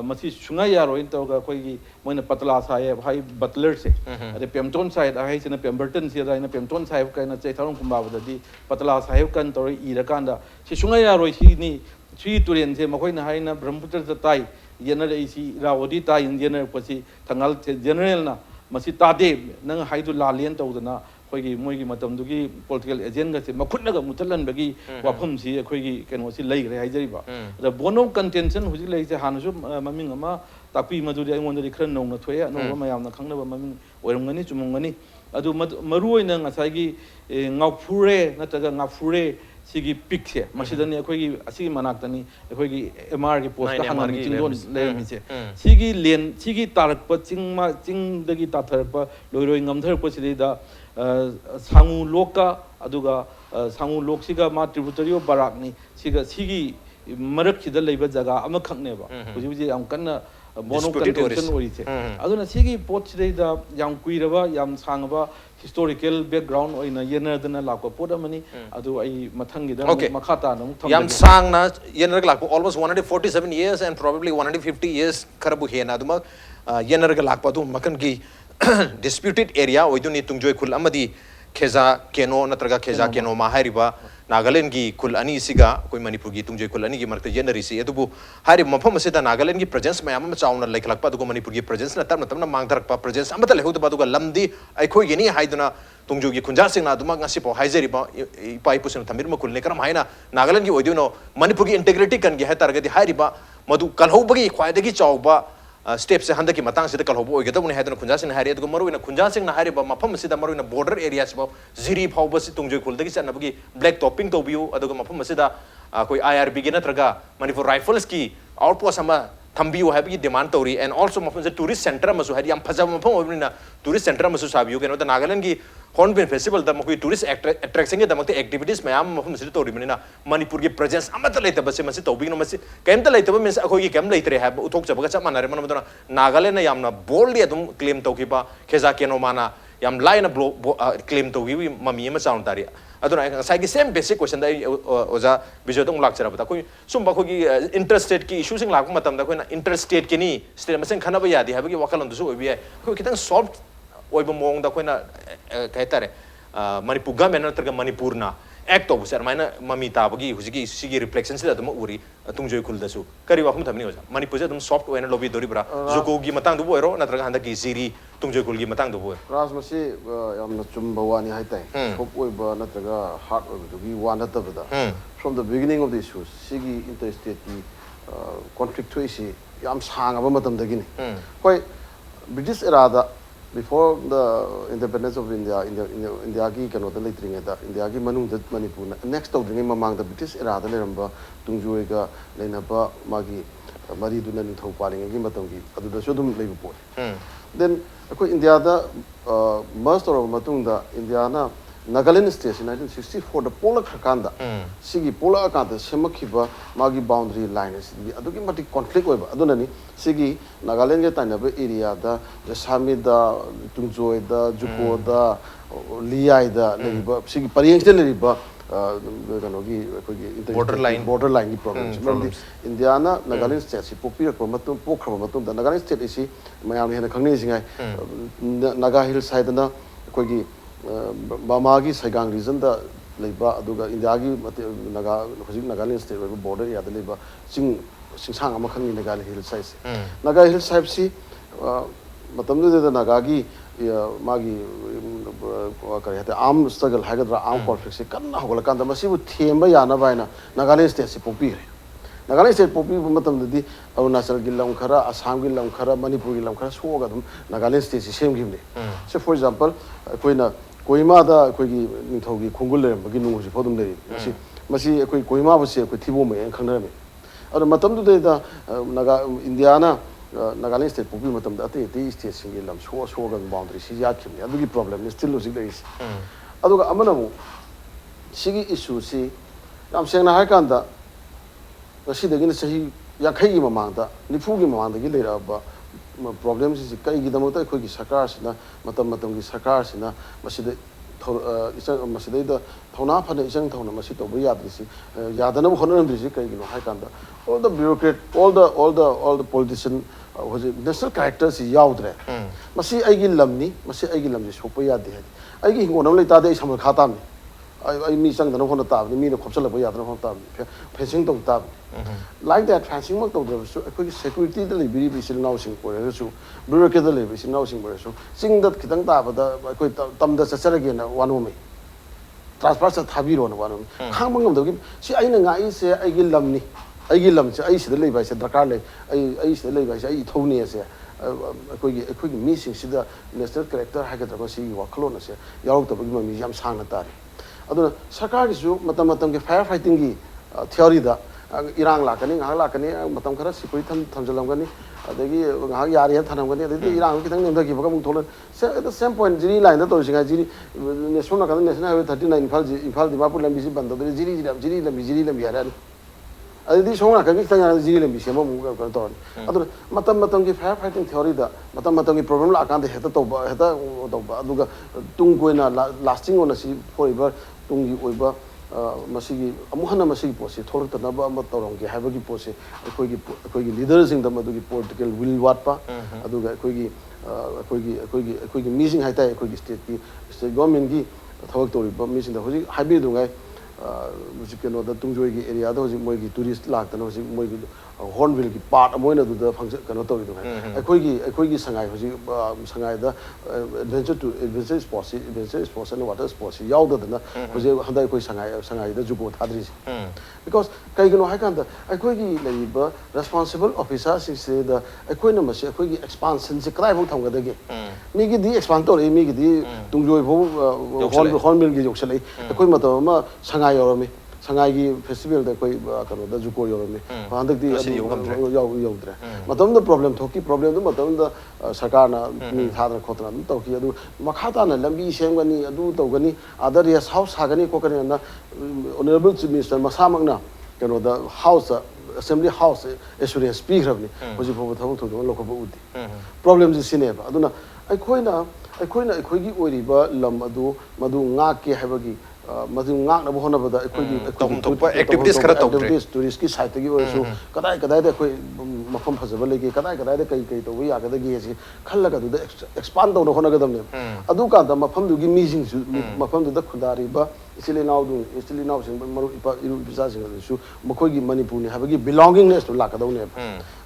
ꯃꯁꯤ ꯁꯨꯡꯌꯥ ꯌꯥꯔꯣꯏꯅ ꯇꯧꯔꯒ ꯑꯩꯈꯣꯏꯒꯤ ꯃꯣꯏꯅ ꯄꯇꯂꯥ ꯁꯥꯍꯦꯕ ꯍꯥꯏ ꯕꯇꯂꯔꯁꯦ ꯑꯗꯩ ꯄꯦꯝꯇꯣꯟ ꯁꯥꯍꯦꯕ ꯍꯥꯏꯁꯤꯅ ꯄꯦꯝꯕꯔꯇꯟꯁꯤ ꯑꯗꯨꯃꯥꯏꯅ ꯄꯦꯝꯇꯣꯟ ꯁꯥꯍꯦꯕ ꯀꯥꯏꯅ ꯆꯩꯊꯥꯔꯣꯡ ꯀꯨꯝꯕꯥꯕꯗꯗꯤ ꯄꯇꯂꯥ ꯁꯥꯍꯦꯕ ꯀꯥꯏꯅ ꯇꯧꯔꯒ ꯏꯔꯀꯥꯟꯗ ꯁꯤ ꯁꯨꯡꯌꯥ ꯌꯥꯔꯣꯏ ꯁꯤꯅꯤ ꯁꯤ ꯇꯨꯔꯦꯟꯁꯦ ꯃꯈꯣꯏꯅ ꯍꯥꯏꯅ ꯕ꯭ꯔꯍ꯭ꯃꯄꯨꯇ꯭ꯔꯗ ꯇꯥꯏ ꯌꯦꯟꯅꯔꯛꯏꯁꯤ ꯏꯔꯥꯋꯗꯤ ꯇꯥꯏ ꯌꯦꯟꯅꯔꯛꯄꯁꯤ ꯊꯪꯒꯥꯜ ꯖꯦꯅꯔꯦꯜꯅ ꯃꯁꯤ ꯇꯥꯗꯦ ꯅꯪ ꯍꯥꯏꯗꯨ ꯂꯥꯜꯂꯦꯅ ꯇꯧꯗꯅ ꯑꯩꯈꯣꯏꯒꯤ ꯃꯣꯏꯒꯤ ꯃꯇꯝꯗꯨꯒꯤ ꯄꯣꯂꯤꯇꯤꯀꯦꯜ ꯑꯦꯖꯦꯟꯒꯁꯦ ꯃꯈꯨꯠꯅꯒ ꯃꯨꯊꯠꯍꯟꯕꯒꯤ ꯋꯥꯐꯝꯁꯤ ꯑꯩꯈꯣꯏꯒꯤ ꯀꯩꯅꯣꯁꯤ ꯂꯩꯈ꯭रे ꯍꯥꯏꯖꯔꯤꯕ ꯑꯗ ꯕꯣꯟ ꯑꯣꯐ ꯀꯟꯇꯦꯟꯁꯟ ꯍꯧꯖꯤꯛ ꯂꯩꯔꯤꯁꯦ ꯍꯥꯟꯅꯁꯨ ꯃꯃꯤꯡ ꯑꯃ ꯇꯥꯛꯄꯤ ꯃꯗꯨꯗꯤ ꯑꯩꯉꯣꯟꯗꯗꯤ ꯈꯔ ꯅꯧꯅ ꯊꯣꯛꯑꯦ ꯑꯅꯧꯕ ꯃꯌꯥꯝꯅ ꯈꯪꯅꯕ ꯃꯃꯤꯡ ꯑꯣꯏꯔꯝꯒꯅꯤ ꯆꯨꯝꯃꯝꯒꯅꯤ ꯑꯗꯨ ꯃꯔꯨꯑꯣꯏꯅ ꯉꯁꯥꯏꯒꯤ ꯉꯥꯎꯐꯨꯔꯦ ꯅꯠꯇ꯭ꯔꯒ ꯉꯥꯐꯨꯔꯦ ꯁꯤꯒꯤ ꯄꯤꯛꯁꯦ ꯃꯁꯤꯗꯅꯤ ꯑꯩꯈꯣꯏꯒꯤ ꯑꯁꯤꯒꯤ ꯃꯅꯥꯛꯇꯅꯤ ꯑꯩꯈꯣꯏꯒꯤ MRꯒꯤ ꯄꯣꯁꯇ ꯍꯥꯡꯉꯝꯃꯤ ꯆꯤꯡꯗꯣꯟ ꯂꯩꯔꯝꯃꯤꯁꯦ ꯁꯤꯒꯤ ꯇꯥꯔꯛꯄ ꯆꯤꯡꯗꯒꯤ ꯇꯥꯊꯔꯛꯄ ꯂꯣꯏꯔꯣꯏ ꯉꯝꯊꯔꯛꯄꯁꯤꯗꯩꯗ ꯁꯥꯡꯉꯨ ꯂꯣꯛꯀ ꯑꯗꯨꯒ ꯁꯥꯡꯉꯨ ꯂꯣꯛꯁꯤꯒ ꯃꯥ ꯇ꯭ꯔꯤꯕꯨꯇꯔꯤ ꯑꯣꯐ ꯕꯔꯥꯛꯅꯤ ꯁꯤꯒꯤ ꯃꯔꯛꯁꯤꯗ ꯂꯩꯕ ꯖꯒꯥ ꯑꯃꯈꯛꯅꯦꯕ ꯍꯧꯖꯤꯛ ꯌꯥꯝ ꯀꯟꯅ ꯕꯣꯟ ꯑꯣꯐ ꯀꯟꯇꯦꯟꯁꯟ ꯑꯣꯏꯔꯤꯁꯦ ꯑꯗꯨꯅ ꯁꯤꯒꯤ ꯄꯣꯠꯁꯤꯗꯩꯗ ꯌꯥꯝ ꯀꯨꯏꯔꯕ ꯌꯥꯝ ꯁꯥꯡꯉꯕ historical background oina yenadana lakpa pot amani adu ai mathangida makha taana amuk yam sangna yenarga lakpa almost 147 years and probably 150 years kharabu hena aduma yenarga lakpa du makan gi disputed area oiduni tungjoy khul amadi kheza keno natraga kheza keno ma hairiba Nagaland gi khul ani siga koi Manipur gi tungjoy khul ani gi marta yenari si adubu hari mafam asida Nagaland gi presence mayam ma chauna laiklakpa du Manipur gi presence na tamna mangdarakpa presence amata lehuda baduga lamdi aikhoi gini haiduna tungjoy gi khunjar singna aduma ngasi po haijeri ba pai pusin thamir ma khul ne karam haina Nagaland gi oiduno Manipur gi integrity kan gi hatargadi hairiba madu kalhobagi khwaidagi chawba steps se handa ki matang sida kalhobo oigeda bune haiduna khunjar sing hari adugo maruina khunjar sing na hari ba mafam sida maruina border areas ba ziri phawba si tungjoy khul dagi channa bagi black topping to biu adugo mafam sida koi IRB gi natraga Manipur rifles ki outpost ama थम्बियो है demand तौरी and also मफम से tourist centre मसु है याम फजब मफम ओबनिना tourist centre मसु साबियो केनो द नागालैंड की hornbill festival द मखुई tourist attraction के दमते एक्टिविटीज मयाम मफम से तौरी मनिना मणिपुर की प्रेजेंस अमत लेते बसे मसे तौबिनो मसे केम त लेते मींस अखोई की केम लेते है उथोक जबगा चप मानरे मन मदना नागालैंड ना यामना बोल्डली अदुम क्लेम तौकिबा खेजा केनो माना याम लाइन क्लेम तौगी ममी अमा चाउन तारी अदुना साइगी सेम बेसिक क्वेश्चन दा ओजा बिजो तंग लाक चराबता कोई सुम बखोगी इंटरस्टेट की इश्यूज सिंग लाक मतम दा कोइना इंटरस्टेट के नी स्टेट मसें खनाबा यादी हाबगी वकालम दुसु ओबि है कोई कितंग सॉल्व ओइबो मोंग दा कोइना कहतारे मणिपुर गवर्नमेंट नत्रगा मणिपुर ना एक्ट तौब सर माइना ममी ताबगी हुजिगी सिगी रिफ्लेक्शन से दम उरी तुंगजोय खुल दसु करी वाखम थमनी ओजा मणिपुर से दम सॉफ्ट ओइना लोबी दोरी ब्रा जुको की मतंग दु बोयरो नत्रगा हंदा की सीरी तुंगजोय खुल की मतंग दु बोय राज मसी यामना चुम्बा वानी हाइताई सॉफ्ट ओइबा नत्रगा हार्ड ओइबदुगी वाना तबदा from the beginning of the issues sigi interstate की conflict हुई याम सांगा बमतम दगिनी कोई British era दा before the independence of India की कनो दा लेतरिंग दा India की Manung दा Manipur next to the mamang the British era दा लेरंबा तुंगजोय का लेनबा मागी मरी दुना निथौ पालिंग की मतम की अदु दा सुदुम लेबो पोल then कोई India दा most of matung दा India ना Nagaland state in 1964 the Polak Hakanda Sigi Pola Akanta Semakiba Magi boundary line is the Aduki conflict over Adonani Sigi Nagaland Tanaba area the Sami the Tungjoy the Juko the Liai the Sigi Pariangel Riba borderline problems Indiana Nagaland state Popir Promatum Pokramatum the Nagaland state is Miami and a Cognizing Naga Hill side and the Bamagi Saigang region the Liba Aduga Indiagi Naga Nagaland state border ya the Liba Sing Singsang Amakan Naga Hill size Naga Hill side see Matamdu the Nagagi Magi arm struggle Hagadra arm conflict Kan Holakan the Masibu Tiamba Yana Vina Nagaland state Popir Nagaland state Popi Matam the Arunachal Gilam Kara Assam Gilam Kara Manipur Gilam Kara Swogadum Nagaland state is same give so for example Koina Koima da Kogi Nithogi Kungul Baginu for them lady. Masi Koima was here with Tibume and Kanami. At the Matam today the Naga Indiana Nagaland state Popi Matam that the states in Gilam Swogan boundaries. She's yakim. A big problem is still losing days. Aduga Amanamu Sigi issue see I'm saying Hakanda she the Guinness Yakai Mamanda, Nifugi Mamanda Gilera. Problems is kai gidamota khoi gi sakar sina matam gi sakar sina maside maside da thona phane isang thona masi to bri yadrisi yadana honor ndrisi kai gino hai kanda all the bureaucrat all the politician was national characters yaudre masi ai gi lamni sopa yade hai ai gi ngonam le ta de samal khata mi ai mi sang dana hona ta mi no khopsal ba yadana hona ta fencing to ta like that fencing mak to the khoi security the libri bisil now sing ko so bureaucrat the libri now sing ko so sing that kitang ta ba da khoi tam da sachar ge na wanu me transfer sa thabiro na wanu khang mangam do gi si ai na ngai se ai gi lamni ai gi lam se ai se le ba se dakar le ai se le ba se ai thoni se khoi gi mi sing si da national character ha ga da si wa khlo na se yaw to gi mi yam sang na ta aduna sarkar gi su matam ge fire fighting gi theory da Irang lakani ngah lakani matam khara sipoi thamjalam gani adagi ngah yari han thanam gani adagi Irang kitang nemda ki bagam tholan at the same point jiri line da to singa jiri national kan national highway 39 Imphal Dimapur lambi si banda dori jiri lambi yarani adagi songna kan kitang jiri lambi sema mu ka to adu matam ki fire fighting theory da matam ki problem la kan de heta to aduga tung koina lasting on si forever tungi oiba masigi amuhana masigi posi thorta na ba ma torong ge habagi posi akoigi leaders in the madugi political will watpa aduga akoigi meeting haita akoigi state government gi thawak tori ba meeting da hoji habi dungai musicano da Tungjoi gi area da hoji moigi tourist lak ta hoji moigi hornbill gi part amoina du da function kano tori dungai akoigi sangai hoji sangai da adventure sports and water sports yaw da na hoji handa koi sangai da jugo thadri because kai gino haikan da akoigi leiba responsible officers se da akoina masi akoigi expansion se krai bo thang ga ge mi gi di expand tori mi gi di Tungjoi bo hornbill gi yokshalai akoi mato ma sangai yorami Sangai festival da koi kano da juko yorome handak di yodre matam da problem thoki problem da matam da sarkar na mi thadra khotna dum tawki adu makhata na lambi semgani adu tawgani other yes house hagani ko kani na honorable chief minister masamak na kano da house assembly house experience speaker ni hoji pho thabuk thodo lokho bu udi problem ji sineba aduna aikoigi oiriba lam adu madu nga ke habagi madu nga na bohona bada activities khara tawdre tourist ki site gi oisu kadai da koi mafam phajaba legi kadai da kai to ya ga da gi ji khalla ga du expand do hona ga dam ne adu ka da mafam du gi meeting mafam du da khudari ba isili now sing maru ipa iru bisa sing su makoi gi manipur ni habagi belongingness to la ka do ne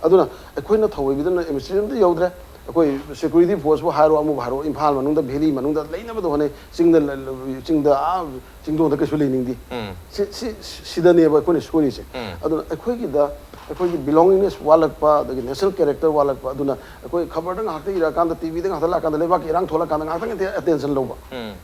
aduna aikoina thawai bidan administration da yaudre akoi security force wo haro amu haro imphal manung da valley manung da leina ba do hone chingdo da kasu lening di sida ne ba kone story se aduna akoi gi da akoi gi belongingness walak pa da national character walak pa aduna akoi khabar da ngakta ira kan da tv da ngakta la kan da leba ki rang thola kan da ngakta attention lo ba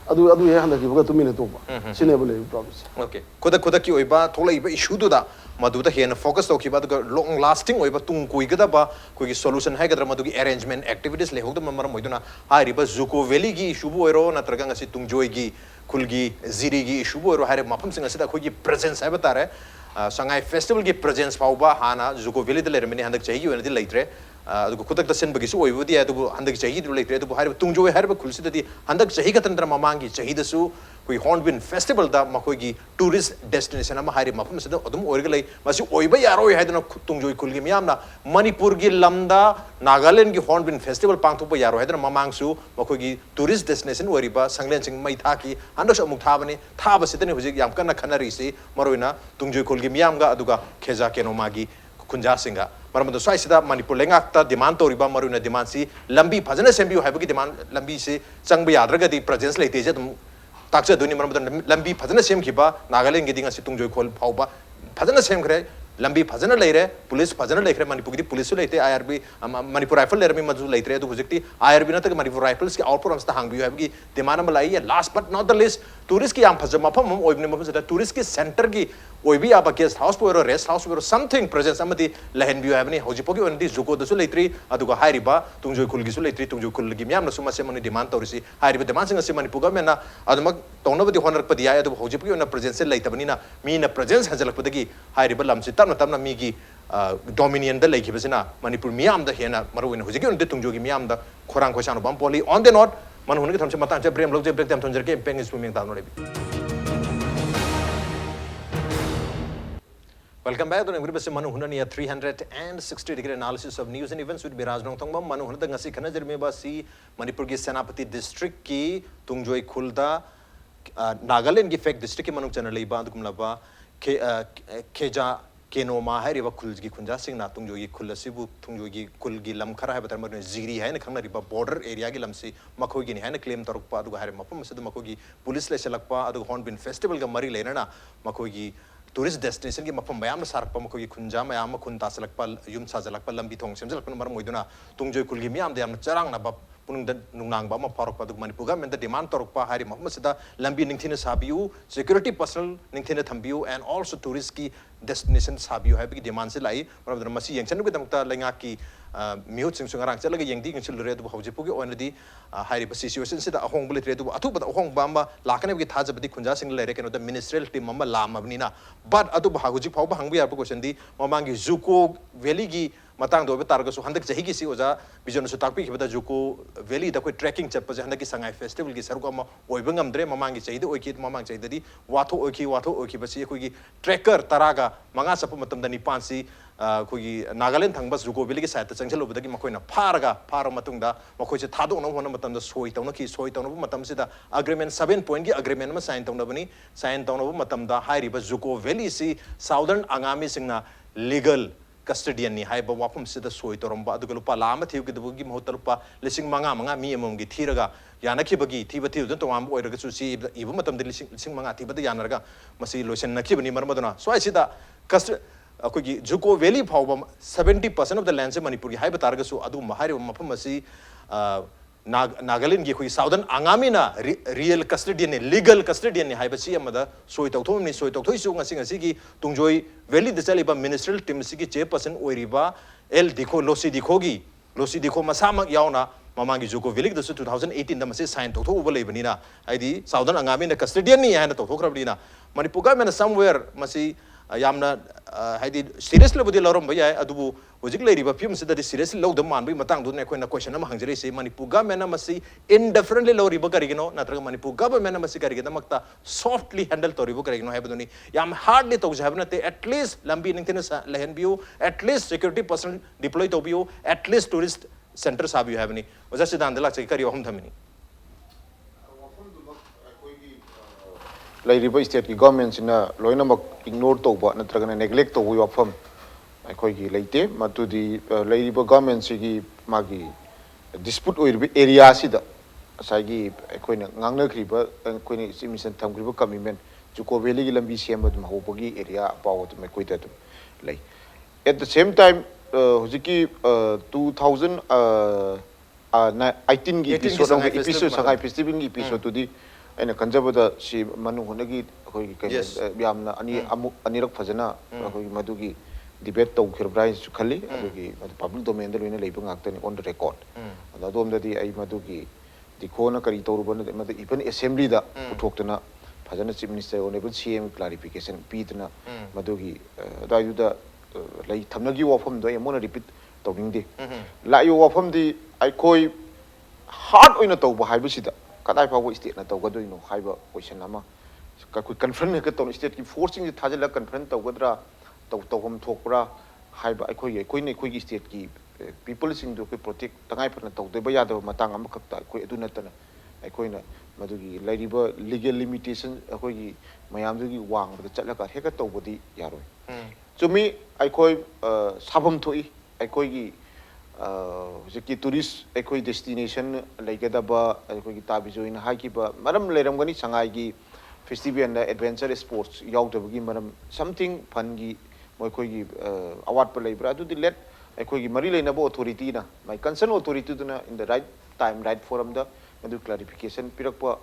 adu ye handa ki ba tu mine to ba sine ba le problem okay koda ki oiba thola iba issue do da madu da hena focus to ki ba da long lasting oiba tung kui ga da ba ko gi solution hai ga da madu gi arrangement activities le hok da mamar moiduna ha riba zuko valley gi issue bo ero na traga ngasi tungjoi gi khulgi ziri gi issue bo ero hare mapam singa sida ko gi presence hai batare sangai festival gi presence pauba hana zuko valley da le remini handak chahi gi di leitre adu kutak da sen bagi su oi budi adu handak chahi du leitre adu hare tungjoi hare ba khulsi da di handak chahi ga tandra mamangi chahi da su koi hornbill festival da makoi gi tourist destination ama hare mapam sida adum oirga lei masi oiba yaroi haiduna tungjoi khulgi miyamna manipur gi lamda nagaland gi hornbill festival pangthokpa yaro haiduna mamang su makoi gi tourist destination oriba sanglen sing mai thaki handak amuk thabani thaba sidani hujik yam kana khanari si maroina tungjoi khulgi miyamga aduga kheza keno magi kunja singa maramdo sai sida manipur lengakta demand toriba maroina demand si lambi phajana sembi haibagi demand lambi se changba yadraga di presence leite je dum taksa duni maramdo lambi phajana sem khiba nagaland gi dinga si tungjoi khol phauba phajana sem khre lambi phajana leire police phajana leikre manipur gi police leite IRB manipur rifle leire mi maju leitre du hujikti IRB na tak manipur rifles ki output amsta hangbi habgi demand am lai last but not the least tourist ki am phajama pham oibne mapam sida tourist ki center gi oibi aba guest house po ero rest house po ero something presence amadi lahen bi habni hojipo gi ondi zuko da su leitri aduga hairiba tungjoi khul gi su leitri tungjoi khul gi myam na suma se mani demand torisi hairiba demand singa se manipur government na adumak tonobadi honar padi ya adu hojipo gi ona presence leitabani na mi na presence hajalak padagi hairiba lamsi tamna mi gi dominion da leki basina manipur miyam da hena maruina hujigi on de tungjogi miyam da khorang khosan bam poli on the not man hun gi thamse mata je brem log je break them thonjer ke peng is swimming down rebi welcome back to Nagri base Manu Hunania 360-degree analysis of news and events with Raj Nongthombam Manu Hunada ngasi khana jerme ba si Manipur gi Senapati district ki Tungjoi khulda Nagaland gi fake district ki manuk channel ba dukumla ba keja kenoma hai riba khulgi khunja singna tungjoi khul asibu tungjoi khulgi lam khara hai batar mar ziri hai na khangna riba border area gi lamsi makhoi gi ni hai na claim tarukpa adu hare mapam sadu makhoi gi police le selakpa adu hornbill festival ga mari lena na makhoi gi tourist destination ki mapam bayam sarpa makhoi gi khunja mayam khun ta selakpa yum sa jalakpa lambi thong semjalakpa mar moiduna tungjoi khulgi miyam de am charang na ba punung da nungnang ba ma parokpa du manipur ga men da demand torokpa hari mapam sida lambi ningthina sabiu security personal ningthina thambiu and also tourist ki destination sabiu hai bi demand se lai maram masi yengchen gu damta lenga ki mute sing sungarang chalaga yengdi ngchul re du hauji pugi onadi hari ba situation se da ahong bule tre du atu ba ahong ba ma lakane bi thaja badi khunja sing le re keno da ministerial team ma lam abni na but atu ba haguji phau ba hangbi ar question di mamangi zuko valley gi matang do be targa su handak jahi gi si oja bijon su takpi khibada juko valley da koi trekking chap pa handak ki sangai festival gi saruga ma oibangam dre mamangi chai de oiki mamang chai di watho oiki ba si koi gi trekker taraga manga sap matam da ni pansi koi Nagaland thang bas juko valley gi site changchalo bada gi makoi na phara matung da makoi che thado no hona matam da soi tawna ki soi tawna matam si da agreement 7 point gi agreement ma sign tawna bani sign tawna matam da hai ri ba juko valley si southern angami singna legal custodian ni hai ba wapum sida soi toromba adu lupa lama thiu gi dugi mohta lupa lising manga mi amom gi thiraga yana ki bagi thiba thiu don tawam oi raga su si ibu matam de lising manga thiba da yana raga masi losen nakhi bani marmaduna so ai sida akoi gi juko valley phawba 70% of the land se manipur gi hai ba targa su adu mahari mafam masi Nagaland gi khoi Southern Angamina real custodian legal custodian ni haibasi amada soi tokthom ni soi tokthoi su ngasi gi Tungjoi Valley de chaliba ministerial team sigi chairperson oiriba L dikho losi dikho masamak yauna mamangi joko village da 2018 da mase sign tokthok uba leibanina haidi Southern Angamina custodian ni hana tokthokrabdina Manipur government somewhere masi yamna haidi seriously budi lorom ba yai adubu hojik leiriba film sida di seriously lodam manbi matang dune koina question ama hangjari se Manipur government masi indifferently loriba karigino natraga Manipur government masi karigina makta softly handle toribo karigino habaduni yam hardly tawjhabnate at least lambi ningtina lehen view at least security personnel deploy tobiyo at least tourist center sabiyo habani oja Chidananda chai kari hom thamini Lairiba state ki government sina loinamak ignore tawba natragana neglect tawbu wafam akhoi gi leite matudi lairiba government sigi magi dispute oiriba area sida asagi akhoi na ngangna khriba akhoi ni mission thamkhriba commitment juko valley gi lambi semba dum hobagi area pawo dum akhoi ta dum lei at the same time hojiki 2018 gi episode sangai festival gi episode tudi aina kanjabada si Manung honagi khoi kai yamna anirak fajana khoi madugi debate to khirbrai su khali adugi public domain da loina leiba ngakta ni on the record adom da di ai madugi dikhona kari torubana madu even assembly da uthoktana fajana chief minister honorable CM clarification pitna madugi daidu da lai thamnagi wafam do emona repeat tawingde la yo wafam di ai khoi hard oina tawba haibusida kadai fawo state na tawgadoi no haiba question ama ka ku confront ka to state ki forcing ji thajala confront tawgadra tawhom thokra haiba aikoi gi state ki people sing do ko protect tangai phana tawde ba yada matang am khakta aikoi aduna tana aikoi na madugi lairiba legal limitation aikoi gi mayam gi wang da chatlaka heka tawbodi yaroi chumi aikoi sabam thoi aikoi gi hojiki tourist aikoi destination laigedaba aikoi gi Bijoy na haikiba maram leiramgani sangai gi festival and adventure sports yaudabagi maram something fun gi moikoi gi award pa leibra adu di let aikoi gi mari leinaba authority na my concern authority tuna in the right time right forum da madu clarification pirakpa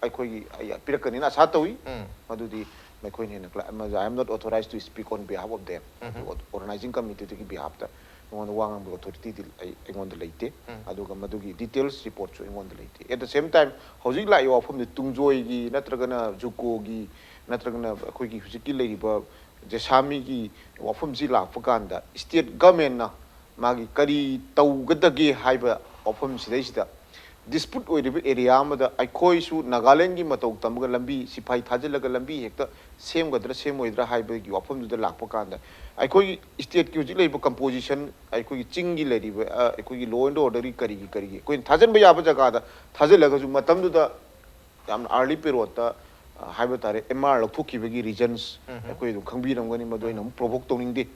aikoi gi pirakani na sa tawi madu di maikoi ne na I am not authorized to speak on behalf of them organizing committee ki behalf da on the wang authority on the late aduga madugi details report on the late at the same time hojik la yo from the Tungjoi gi natragana juko gi natragana khoi gi hujiki leiba jesami gi wafum ji la pakanda state government na magi kari tawgadage haiba wafum sidaisida dispute oiriba area amada aikoi su Nagaland gi matau tamga lambi sipai thajalaga lambi hekta semgadra semoidra haiba gi wafum du da lakpa kanda aikoi state ki hujik leiba composition aikoi chingi leiba aikoi law and order kari koi thajan ba yaba jaga da thajalaga su matam du da yam early period ta haiba tare MR lokthokki bagi regions aikoi du khangbi ramgani madoi nam provoke tongning de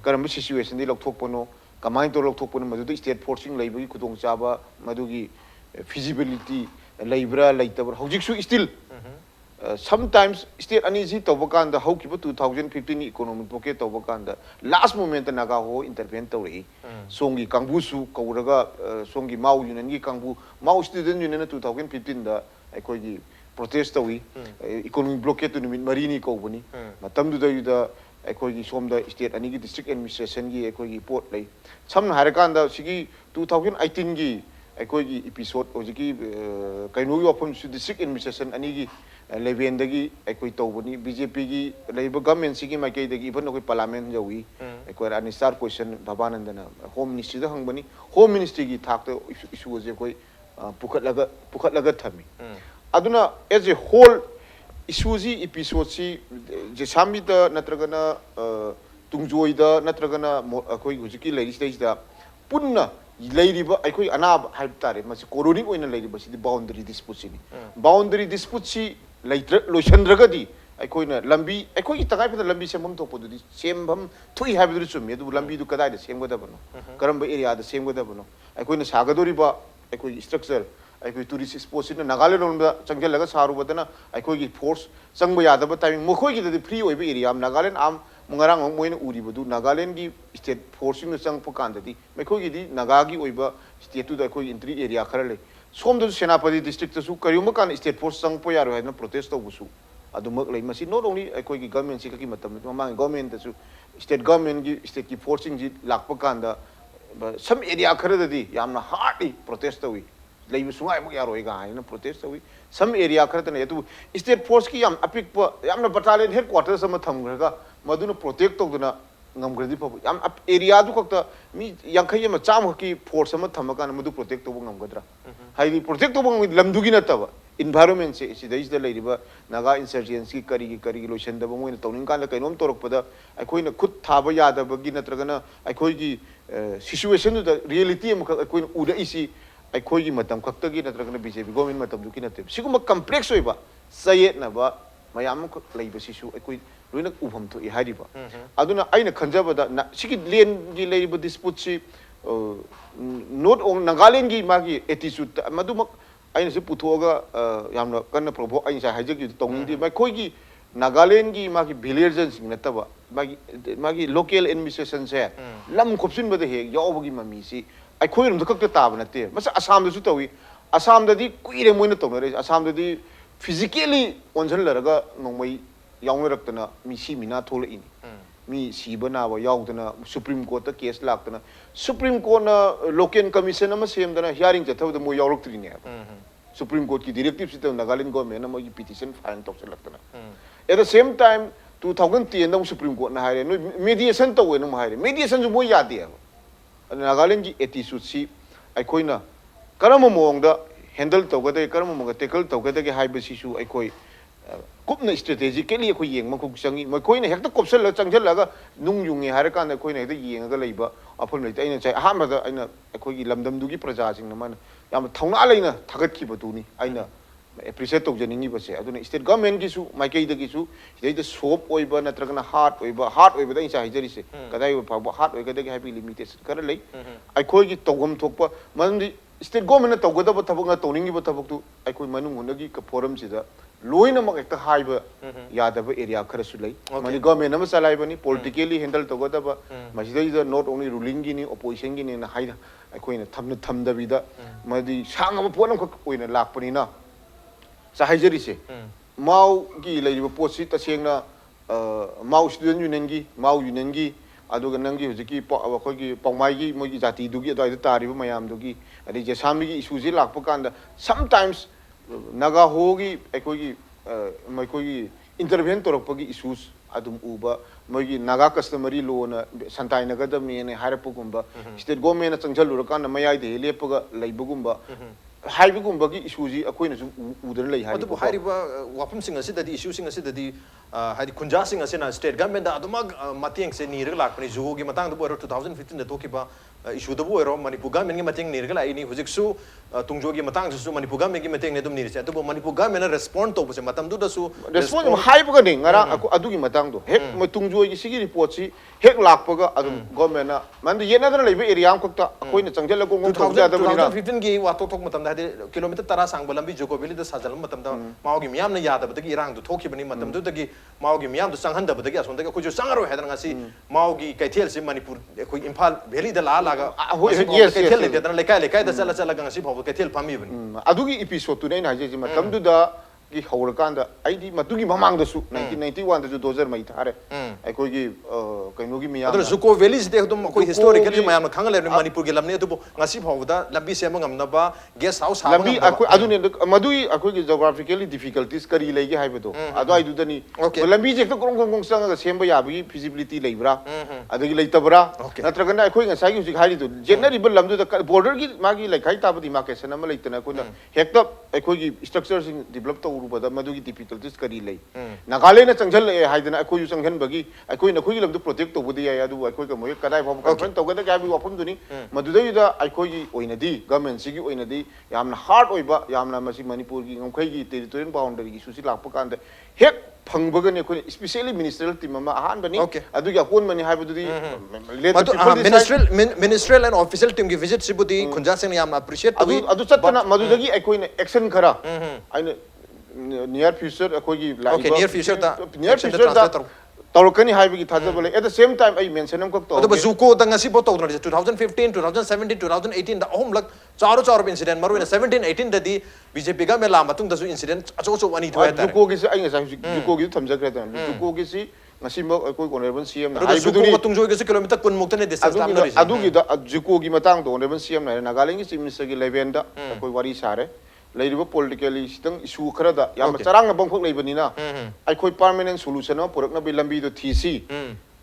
karam situation di lokthokpono kamai to lokthokpono madu state forcing leiba gi khudong chaba madugi feasibility labor later hojiksu still sometimes state anisi tobakanda haukiba 2015 economic pocket tobakanda last moment naga ho intervene tawri songi kangbusu kauraga songi mau union gi kangbu mau student union 2015 da aikoi gi protest tawi economic blockade to marini ko bani matam du da aikoi gi somda state ani gi district administration gi aikoi gi port lei samna harakanda sigi 2018 gi aikoi gi episode hojiki kainogi wafam su district administration ani gi level dagi aikoi tawbani BJP gi leiba government sigi makai dagi even akoi parliament jawi aikoi ani star question babanandana home ministry da hangbani home ministry gi thakta issue je koi pukhatlaga thami aduna as a whole issue ji episode si jesami da natragana Tungjoi da natragana akoi hojiki legislation da punna leiriba aikoi anab haib tare masi coronic oina leiriba si boundary dispute ni boundary dispute si leitre loishandragadi aikoi na lambi aikoi tagai peda lambi semam topo du sembam thui haib du sumi du lambi du kadai da semgoda bano karamba area da semgoda bano aikoi na sagadori ba aikoi structure aikoi tourist spot na Nagaland on changgel laga saru badana aikoi gi force changba yada ba timing mokhoi gi da free oiba area am Nagaland am mungarang moina uri badu Nagaland gi state forcing na chang pakanda di mekhoi gi di Naga gi oiba state tu da koi entry area khara le सोम दु सेनापति district तसु करियुम कान state force संग पो यारो हैन protest तौबुसु अदुमक लै मसी not only अखोई की government सी की मतम ममांग गवर्नमेंट तसु स्टेट गवर्नमेंट की स्टेट की फोर्सिंग जी लाकप कांदा सम एरिया खरददी यामना हार्डली प्रोटेस्ट तौई लैब सुंगाई मक यारो गा हैन प्रोटेस्ट तौई सम एरिया खरदने अदु स्टेट फोर्स की याम अपिक यामना battalion headquarter some थमग्रगा मदुना protect तौदना ngam phabu yam area du khakta mi yankhai ma cham ki force ma thamakan madu protect to ngam gadra haidi protect to bang lamdu gi nataba environment se sidai da leiriba naga insurgency kari lotion da bang ina tawning kan la kainom torok pada akhoi na khut thaba yada bagi natragana akhoi gi situation da reality am akhoi na uda isi akhoi gi matam khakta gi natragana BJP government matam du ki natte siguma complex oiba sayet na ba mayam ko leiba sisu akhoi loina ubham to I hariba aduna aina khanjabada sigi len gi leiba dispute si not on Nagaland gi magi attitude madumak aina se puthoga yamna kanna provo aina sa hajak gi tongni di mai khoi gi Nagaland gi magi villagers sing nataba magi local administration se lam khopsin bada he yawgi mami si ai khoi rum dakak ta ba nate masa Assam da su tawi Assam da di kuire moina tonare Assam da di physically onjal laraga ngomai yaungraptana mi si mina thola ini mi si bana wa yaudana Supreme Court ta case laktana Supreme Court na local commission ama semdana hearing jathaw da mo yauraktri ne Supreme Court ki directive sita Nagaland government na mo petition file tok laktana at the same time 2010 na Supreme Court na haire no mediation to we no haire mediation ju mo yade Nagaland gi attitude si ai koina karama mong da handle to ga de karama mong tackle to ga de haiba si su ai koi kupna strategically ko yeng ma ko sangi ma koi na hekta kopsel la changjal la nung yung e har kan koi na de yeng ga leiba afol nei aina chai ha ma da aina koi gi lamdam du gi praja sing na man yam thongna leina thagat ki batuni aina appreciate to janingi ba se aduna state government gi su mai kai da gi su dei da soap oiba na tragana heart oiba da insa hijari se kadai ba heart oiga da gi happy limitation kar lei ai koi gi togam thokpa man state government na togada ba thabak na toningi ba thabak tu ai koi manung hunagi ka forum si da loina mak ekta haiba yadaba area kharasu lei mani government nama salai bani politically handle togada ba majida is not only ruling gi ni opposition gi ni na haida akoina thamda bida madi sanga ba ponam khak oina lakpani na sa haijari se mau gi lei ba posi ta sengna mau student union gi aduga nangi hujiki khoi gi pongmai gi moi gi jati du gi adai ta ri ba mayam du gi adi je samli gi issue ji lakpa kanda sometimes naga hogi ekoi gi intervene toropagi issues adum uba mogi naga customary law na santai naga da mene harapugumba state government na changjal lurakan na mayai de lepaga laibugumba haibugumba gi issue ji akoi na su udar lai hari adu hariba wapum singa si dadi issue singa si dadi hadi kunja singa si na state government da aduma matiang se nirga lakpani zugo gi matang du 2015 da tokiba issue da bo ero Manipur government gi matiang nirga lai ni hujik su tungjo gi matang su Manipur government gi matiang ne dum nirse adu Manipur government na respond to se matam du da su respond haibaga ni ngara adu gi matang do hek tungjo gi sigi report si hek lakpaga adu government na man yena da leiba area am kokta akoi na changjal ko ngom thokja da 2015 gi wato tok matam da kilometer 10 sang balambi jokobili da sajal matam da maw gi miyam na yada ba da gi irang du thokhi bani matam du da gi maw gi miyam du sanghan da ba da gi ason da gi kujo sangaro hedar ngasi maw gi kaithel se Manipur koi Imphal Valley da la laga yes kaithel le da lekai da chala ngasi phaw kaithel phami bani adugi episode tu nei na je matam du da gi hawrakan da aidi matugi mamang da su 1991 da ju 2000 mai thare ai koi gi kaino gi miyam adra zuko valley de dum koi historically mayam na khangal le Manipur gi lamne du ngasi phaw da lambi se ma ngamna ba guest house ha lambi akoi adune madui akoi gi geographically difficulties kari lei gi haiba do adu ai du da ni lambi je to gong sang ga semba ya bi feasibility leibra adagi leitabra natraga na akoi ngasai gi hai du generally bal lamdu da border gi magi laikai ta ba demarcation ama leitana ko na hekta akoi gi structure sing develop to urubada madugi difficulties kari lei Nagaland na changjal le haidana akoi ju changhan bagi akoi na khoi lamdu protect to budi ya adu akoi ka moi kadai phaw confront to gada ga bi wapum duni madudai da akoi gi oinadi government sigi oinadi yamna hard oiba yamna masi Manipur gi ngomkhai gi territorial boundary gi susi lakpa kan da hek phangbaga ne khoi especially ministerial team ma ahan bani adu gi akon mani haibududi ministerial and official team gi visit sibudi khunja sing yamna appreciate adu chatna madudagi akoi ne action khara aina near future akoi gi near future da तौरकनी हाइबगी थाजब ले at the same time I mention हम को अदब Dzukou the ngasi bo tawdna 2015 2017 2018 da ahum lak charu charu incident maru 17 18 da di BJP ga mela matung da su incident acho acho ani thwa ta Dzukou की से आई ngasa Dzukou की थमजग्रे ta Dzukou की सी ngasi mo koi honorable CM na ai juko ko tungjoy ge kilometer kun mukta ne distance tam na adu gi da Dzukou की matang to honorable CM na Nagaland ki chief minister gi level da koi wari sare लेरिबो politically सितंग issue खरदा याम चरांग बंखोक लेबनिना आई कोई परमानेंट सोल्यूशन पुरकना बे लंबी दो थीसी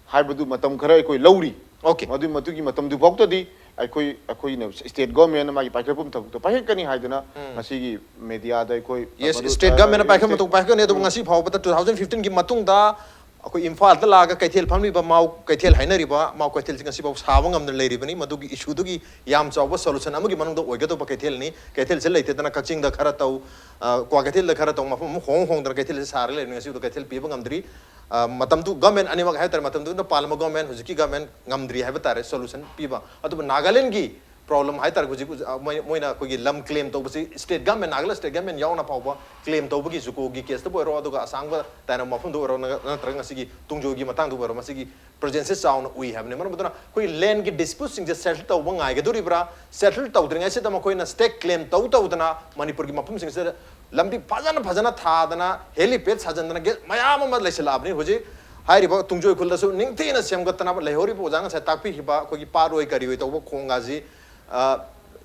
हाइबदु मतम खरा कोई लौरी ओके मदु मतुगी मतम दु बक्तदी आई ने स्टेट गवर्नमेंट मागी पाइखरपुम थक तो पाइखकनी हाइदना ngasi मीडिया दा कोई यस स्टेट गवर्नमेंट पाइखम मतु पाइखने तो ngasi फावबता 2015 की मतुंग दा अखोई इम्फाल दा लागा कैथेल फमलिबा माउ कैथेल हाइनरिबा माउ कैथेल ngasi बाव साबंग amna लेरिबनी मदुगी इशू दुगी याम चावबा सोल्यूशन अमगी मनंग दा ओइगदो कैथेल नि कैथेल से लेते तना कचिंग दा खरा ताउ क्वा कैथेल दा खरा ताउ मफम होंग होंग दा कैथेल से सारे लेनि ngasi दा कैथेल पीबा ngमद्री मतम तु गवर्नमेंट अनिमग हाइतर मतम तु पार्लियामेंट गवर्नमेंट हुजिकी गवर्नमेंट ngमद्री हाइबा तारे सोल्यूशन पीबा अदु नागालैंड की प्रॉब्लम है तार हुजिक मोइना कोई लम क्लेम तो बसी state government Nagaland state government यावना पावबा क्लेम तो बगी जुको की केस तो बोरो अदुगा असांग ताना मफम दो रो नत्रंग सिगी तुंगजोगी मतंग दो बोरो मसिगी प्रेजेंस चाउन उई हैबने मन बदना कोई लैंड की डिस्प्यूट सिंग सेटल तो बंगाय के दुरिब्रा सेटल तो द्रिंग से तम कोइना स्टेट क्लेम तो दना मणिपुर की मफम सिंग से लंबी फजना फजना थादना हेलीपैड साजंदना गे मयाम म लेसलाबनी हुजि हाइरिबा तुंगजोय खुलदसु निंगथेना सेमगतना लेहोरिबो जांग से ताकपी हिबा कोई पारोय करियोय तो खोंगाजी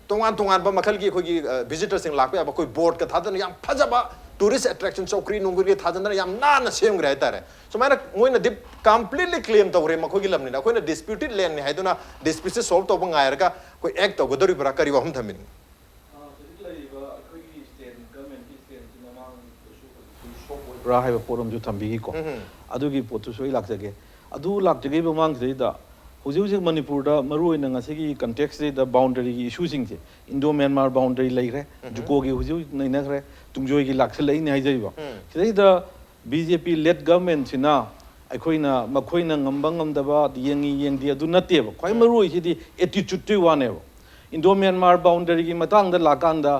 तोंगान तोंगान बा मखल की कोई विजिटर्स सिंग लाकपे अब कोई बोर्ड का थादन याम फजबा टूरिस्ट अट्रैक्शन चौकरी नोंगुर के थादन याम नाना सेमग्रे हाइतारे सो माइना मोइना दिप कंप्लीटली क्लेम तौरे मखोगी लमनिना कोइना डिस्प्यूटेड लैंड ने हाइदुना डिस्प्यूट से सॉल्व तौब गायरगा कोई एक्ट तौगदोरि बरा करिबा हम थमिनी राहाय पोरम जो थंबी को अदुगी पोतु सोई लाक्जगे अदु लाक्जगे बमांग सेदा हुजि हुजि मणिपुर दा मरु ओइना ngasi context दा बाउंड्री की इशू सिंग से इंडो म्यांमार बाउंड्री लेखरे जुको की हुजि नैनखरे तुंगजोय की लाक्स लेनि हाइजैबा सिदा बीजेपी लेड गवर्नमेंट सिना अखोइना मखोइना ngambang ngamdaba yengi yengdi adu nateba khoi maru oisidi attitude tu waneba Indo Myanmar boundary की मतंग लाकांदा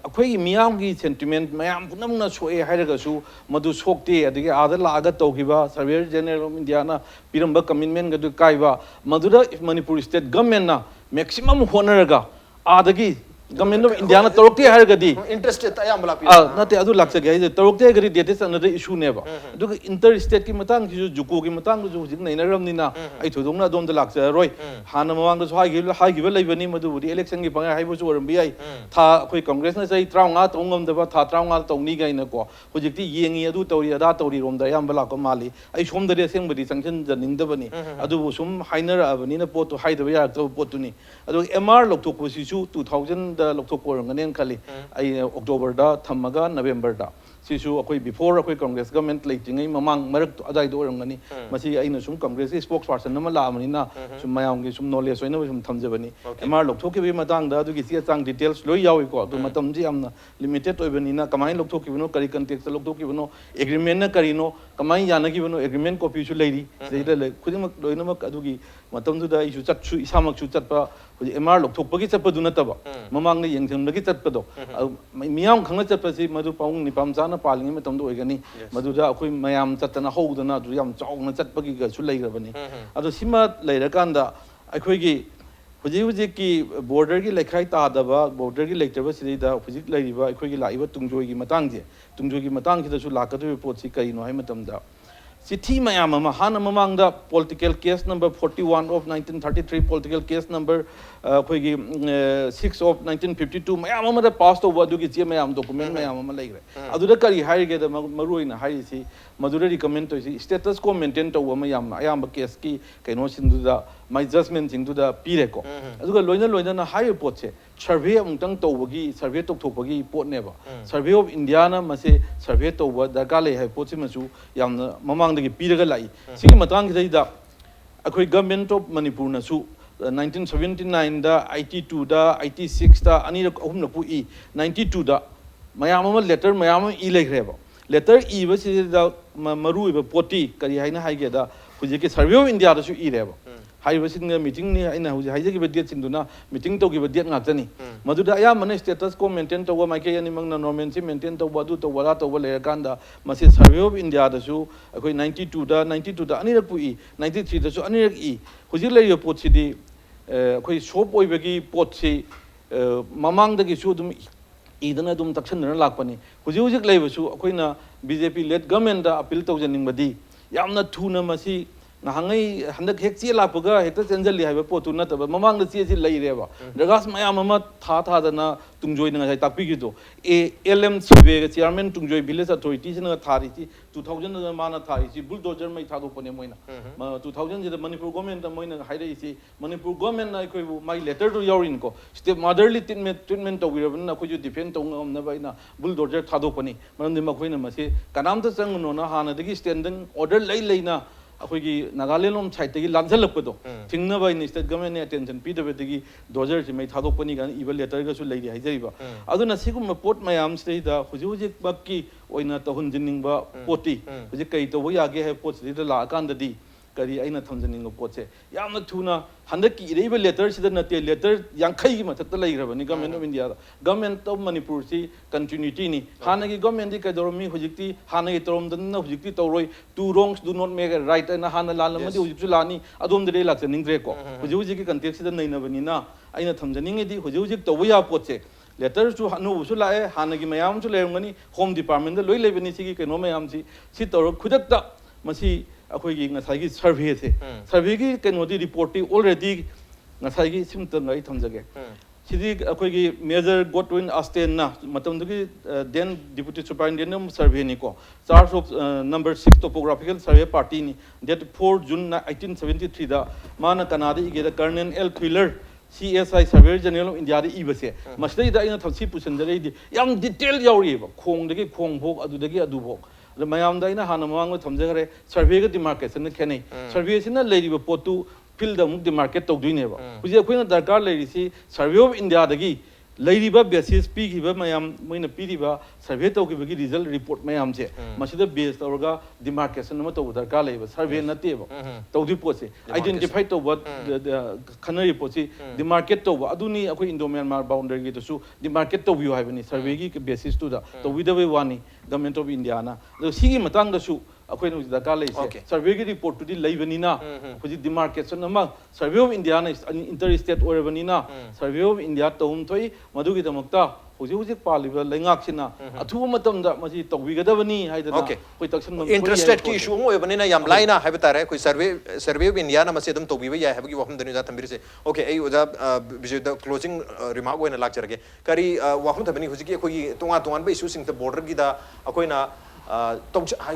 अखोई मियाम की सेंटिमेंट मयाम पुनमना सोए हाइरगसु मधु सोक्ते अदगी आदा लागा तौखिबा सर्वेयर जनरल ऑफ इंडिया ना पिरंबा कमिटमेंट गदु काइबा मधुरा मणिपुर स्टेट गवर्नमेंट ना मैक्सिमम होनरगा आदगी गवर्नमेंट ऑफ इंडिया ना तौरक्ते हाइरगदी इंटरेस्टेड अयामला पि नते अदु लाक्सगे हाइ तौरक्ते गरी डेट इज अनदर इशू नेबा अदु इंटर स्टेट की मतंग की जुको की मतंग जो हुजिक नैनरमनिना आई थोदोंना दोम द लाक्स रोय हाना मवांग सो हाइगिबा लेबनी मधुबुदी इलेक्शन की पंगा हाइबो जो रमबी आई था कोई कांग्रेस ना सही 53 तोंगम दबा था 53 तोंगनी गाइना को हुजिकती येंगी अदु तौरी अदा तौरी रोमदा यामबला को माली आई सोमदरे सेंबदी संक्शन जनिंदबनी अदु सुम हाइनर अबनी ना पोतो हाइदबा या तो पोतुनी अदु एमआर लोकथोकबसिसु 2000 दा लोकथोकोरंगनेन खाली आई अक्टोबर दा थमगा नवंबर दा सिसु अखोई बिफोर अखोई कांग्रेस गवर्नमेंट लेटिंगै ममांग मरक अदाइ दो ओरंगनी मसी आइना सुम कांग्रेस की स्पोक्सपर्सन नम लामनिना सुम मयामगी सुम नॉलेज ओइना सुम थमजबनी एमआर लोकथोकिबि मतंग दा दुगी सी चांग डिटेल्स लोइ यावि को दु मतम जी हमना लिमिटेड ओइबनिना कमाइ लोकथोकिबनो करी कंटेक्स्ट लोकथोकिबनो एग्रीमेंट ना करिनो कमाइ यानगिबनो एग्रीमेंट कॉपी सु लेरी सेदा खुदिमक लोइनमक अदुगी मतम दुदा इसु चटसु इसामक सु चटपा एमआर लोकथोकपगी चटपदु नतबा ममांग ने यंगथंबगी चटपदो मियाम खंगना चटपसि मधु पाउंग निपाम चाना पालिंग में तमदो ओइगनी मधुदा अखोई मयाम चतना होदना दु याम चाउना चटपगी गसु लेग्रबनी अदो सिमा लेरकांदा अखोईगी हुजी हुजी की बॉर्डर की लेखाई तादबा बॉर्डर की लेक्चरबा सिदा हुजी लेरिबा अखोईगी लाइबा तुंगजोय की मतंगजे तुंगजोय की मतंग सिदसु लाकदो रिपोर्ट सि करिनो हाय मतमदा चिठी मयाम हाना ममांगदा political case number 41 of 1933 political case number अखोईगी 6 ऑफ 1952 मयाम अमदा पास तो वदुगी चे मयाम डॉक्यूमेंट मयाम अम लेग्रे अदुदा करी हाइगे द मरुइना हाइसी मधुरा रिकमेंड तो स्टेटस को मेंटेन तो मयाम अयाम केस की कैनो सिंदुदा माय जजमेंट सिंदुदा पीरेको अदुगा लोइना लोइना हाइ पोचे सर्वे अमुतंग तौबगी सर्वे तौथोपगी पोटनेबा सर्वे ऑफ इंडिया ना मसे सर्वे तौबा दरकार ले है पोचे मसु याम ममांगदगी पीरगा लाई सिगी मतंग दैदा अखोई गवर्नमेंट ऑफ मणिपुर नसु 1979 दा 82 दा 86 दा अनी अहुम लपु ई 92 दा मयाम लेटर मयाम ई लेग्रेबा लेटर ई बसिदा मरु पोटी करी हाइना हाइगेदा हुजे के सर्वे ऑफ इंडिया दसु ई रेबा हाइबसिंग मीटिंग नि आइना हुजि हाइजगी डेट सिंदुना मीटिंग तौगिबा date ngakjani maduda ayamane status ko maintain tawba maike ani mangna normancy maintain tawba du tawala tawba lerakanda masi survey of india da su akoi 92 da ani rak pui 93 da su ani rak i huji le pot si di akoi shop oibagi pot si mamang da gi su dum idana dum takshan na lakpani huji huji leiba su akoi na bjp led government da appeal tawjaning badi yamna thuna masi nahangai handak hek chi lapaga hekta chenjali haiba potu na taba mamang da chi lei reba dagas mayam ama tha dana tungjoi na takpi gi do lm survey chairman tungjoi village authority sina thari chi 2000 na mana thari chi bulldozer mai thado pone moina 2000 je manipur government moina haidai chi manipur government na koi mai letter to yorin ko step motherly treatment to girabun na koju defend to ngam na baina bulldozer thado pone manam de makhoina mase kanam ta chang no na hana dagi standing order leina अखोगी नागालैंड लोम side तगी लांझलपदो थिंगनबा इन state government ने attention पीदबदगी दोजर से मै थादोपनी गान इबल लेटर गसु लेदि हाइजैबा अदुना सिगुम पोट मयाम स्टेदा हुजि हुजि बक्की ओइना तहुनजिनिंगबा पोटी हुजि कै तो यागे है पोट सिदा ला कांददी करी आइना थमजनिंग पोचे यामना थुना हंदक की इरेबा लेटर सिदा नते लेटर यांखै की मथक लैग्रबनी government of India government of Manipur सी कंटिन्यूटी नि हानगी गवर्नमेंट दी कदरोमी हुजिक्ति हानगी तरोमदन हुजिक्ति तौरोय two wrongs do not make a right ना हाना लालमदि हुजिक्सु लानी अदोम दे लाक्चनिंग्रे को हुजि हुजि की कंटेक्स्ट सिदा नैनबनी ना आइना थमजनिंग दी हुजि हुजि तौबा या पोचे लेटर सु हनु लाए हानगी मयाम सु लेरमगनी होम डिपार्टमेंट दा लोय लेबनी सिगी केनो मयाम सी तौर खुदकता मसी अखोगी ngसाigi survey se survey gi kenodi reporting already ngसाigi simtang ai thamjage sidi akhoi major Godwin Asten na matam dugi then deputy superintendent survey ni ko charge of number 6 topographical survey party ni that 4 June 1873 da mana kanadi ige da Colonel L Quiller CSI Surveyor General of India da ibase masdai da ina thamsi pusanjare di yam detail yauri ba khong dagi khong bhok adu dagi adu bhok mayam da ina hana mamang thamjagare survey ga demarcation na khenai survey sina leiriba potu field da muk demarcate tawduine ba huji akoina darkar leirisi survey of India dagi leiriba basis pi giba mayam moina piriba survey tawgibagi result report mayam se masida base tawga demarcation ma taw darkar leiba survey na te ba tawdi poche identify to what khanari poche demarcate to aduni akoi Indo Myanmar boundary gi to su demarcate to view haibani survey gi basis to da to with the way wani government of India na the sigi matang da su akhoi no darkar leise survey gi report to di leibani na huji demarcation ama survey of India na interstate orabani na survey of India tawum thoi madu gi damakta huji huji paliba lengak sina athu matam da maji tawbi gadabani haidana koi taksan interested ki issue mo ebani na yam laina haibetare koi survey of India na masi dum tawbi ba ya habagi wahum dani da thambir se okay ai oda Bijoy the closing remark oina lakcharage kari wahum thabani huji ki koi tongan ba issue sing the border gi da akoina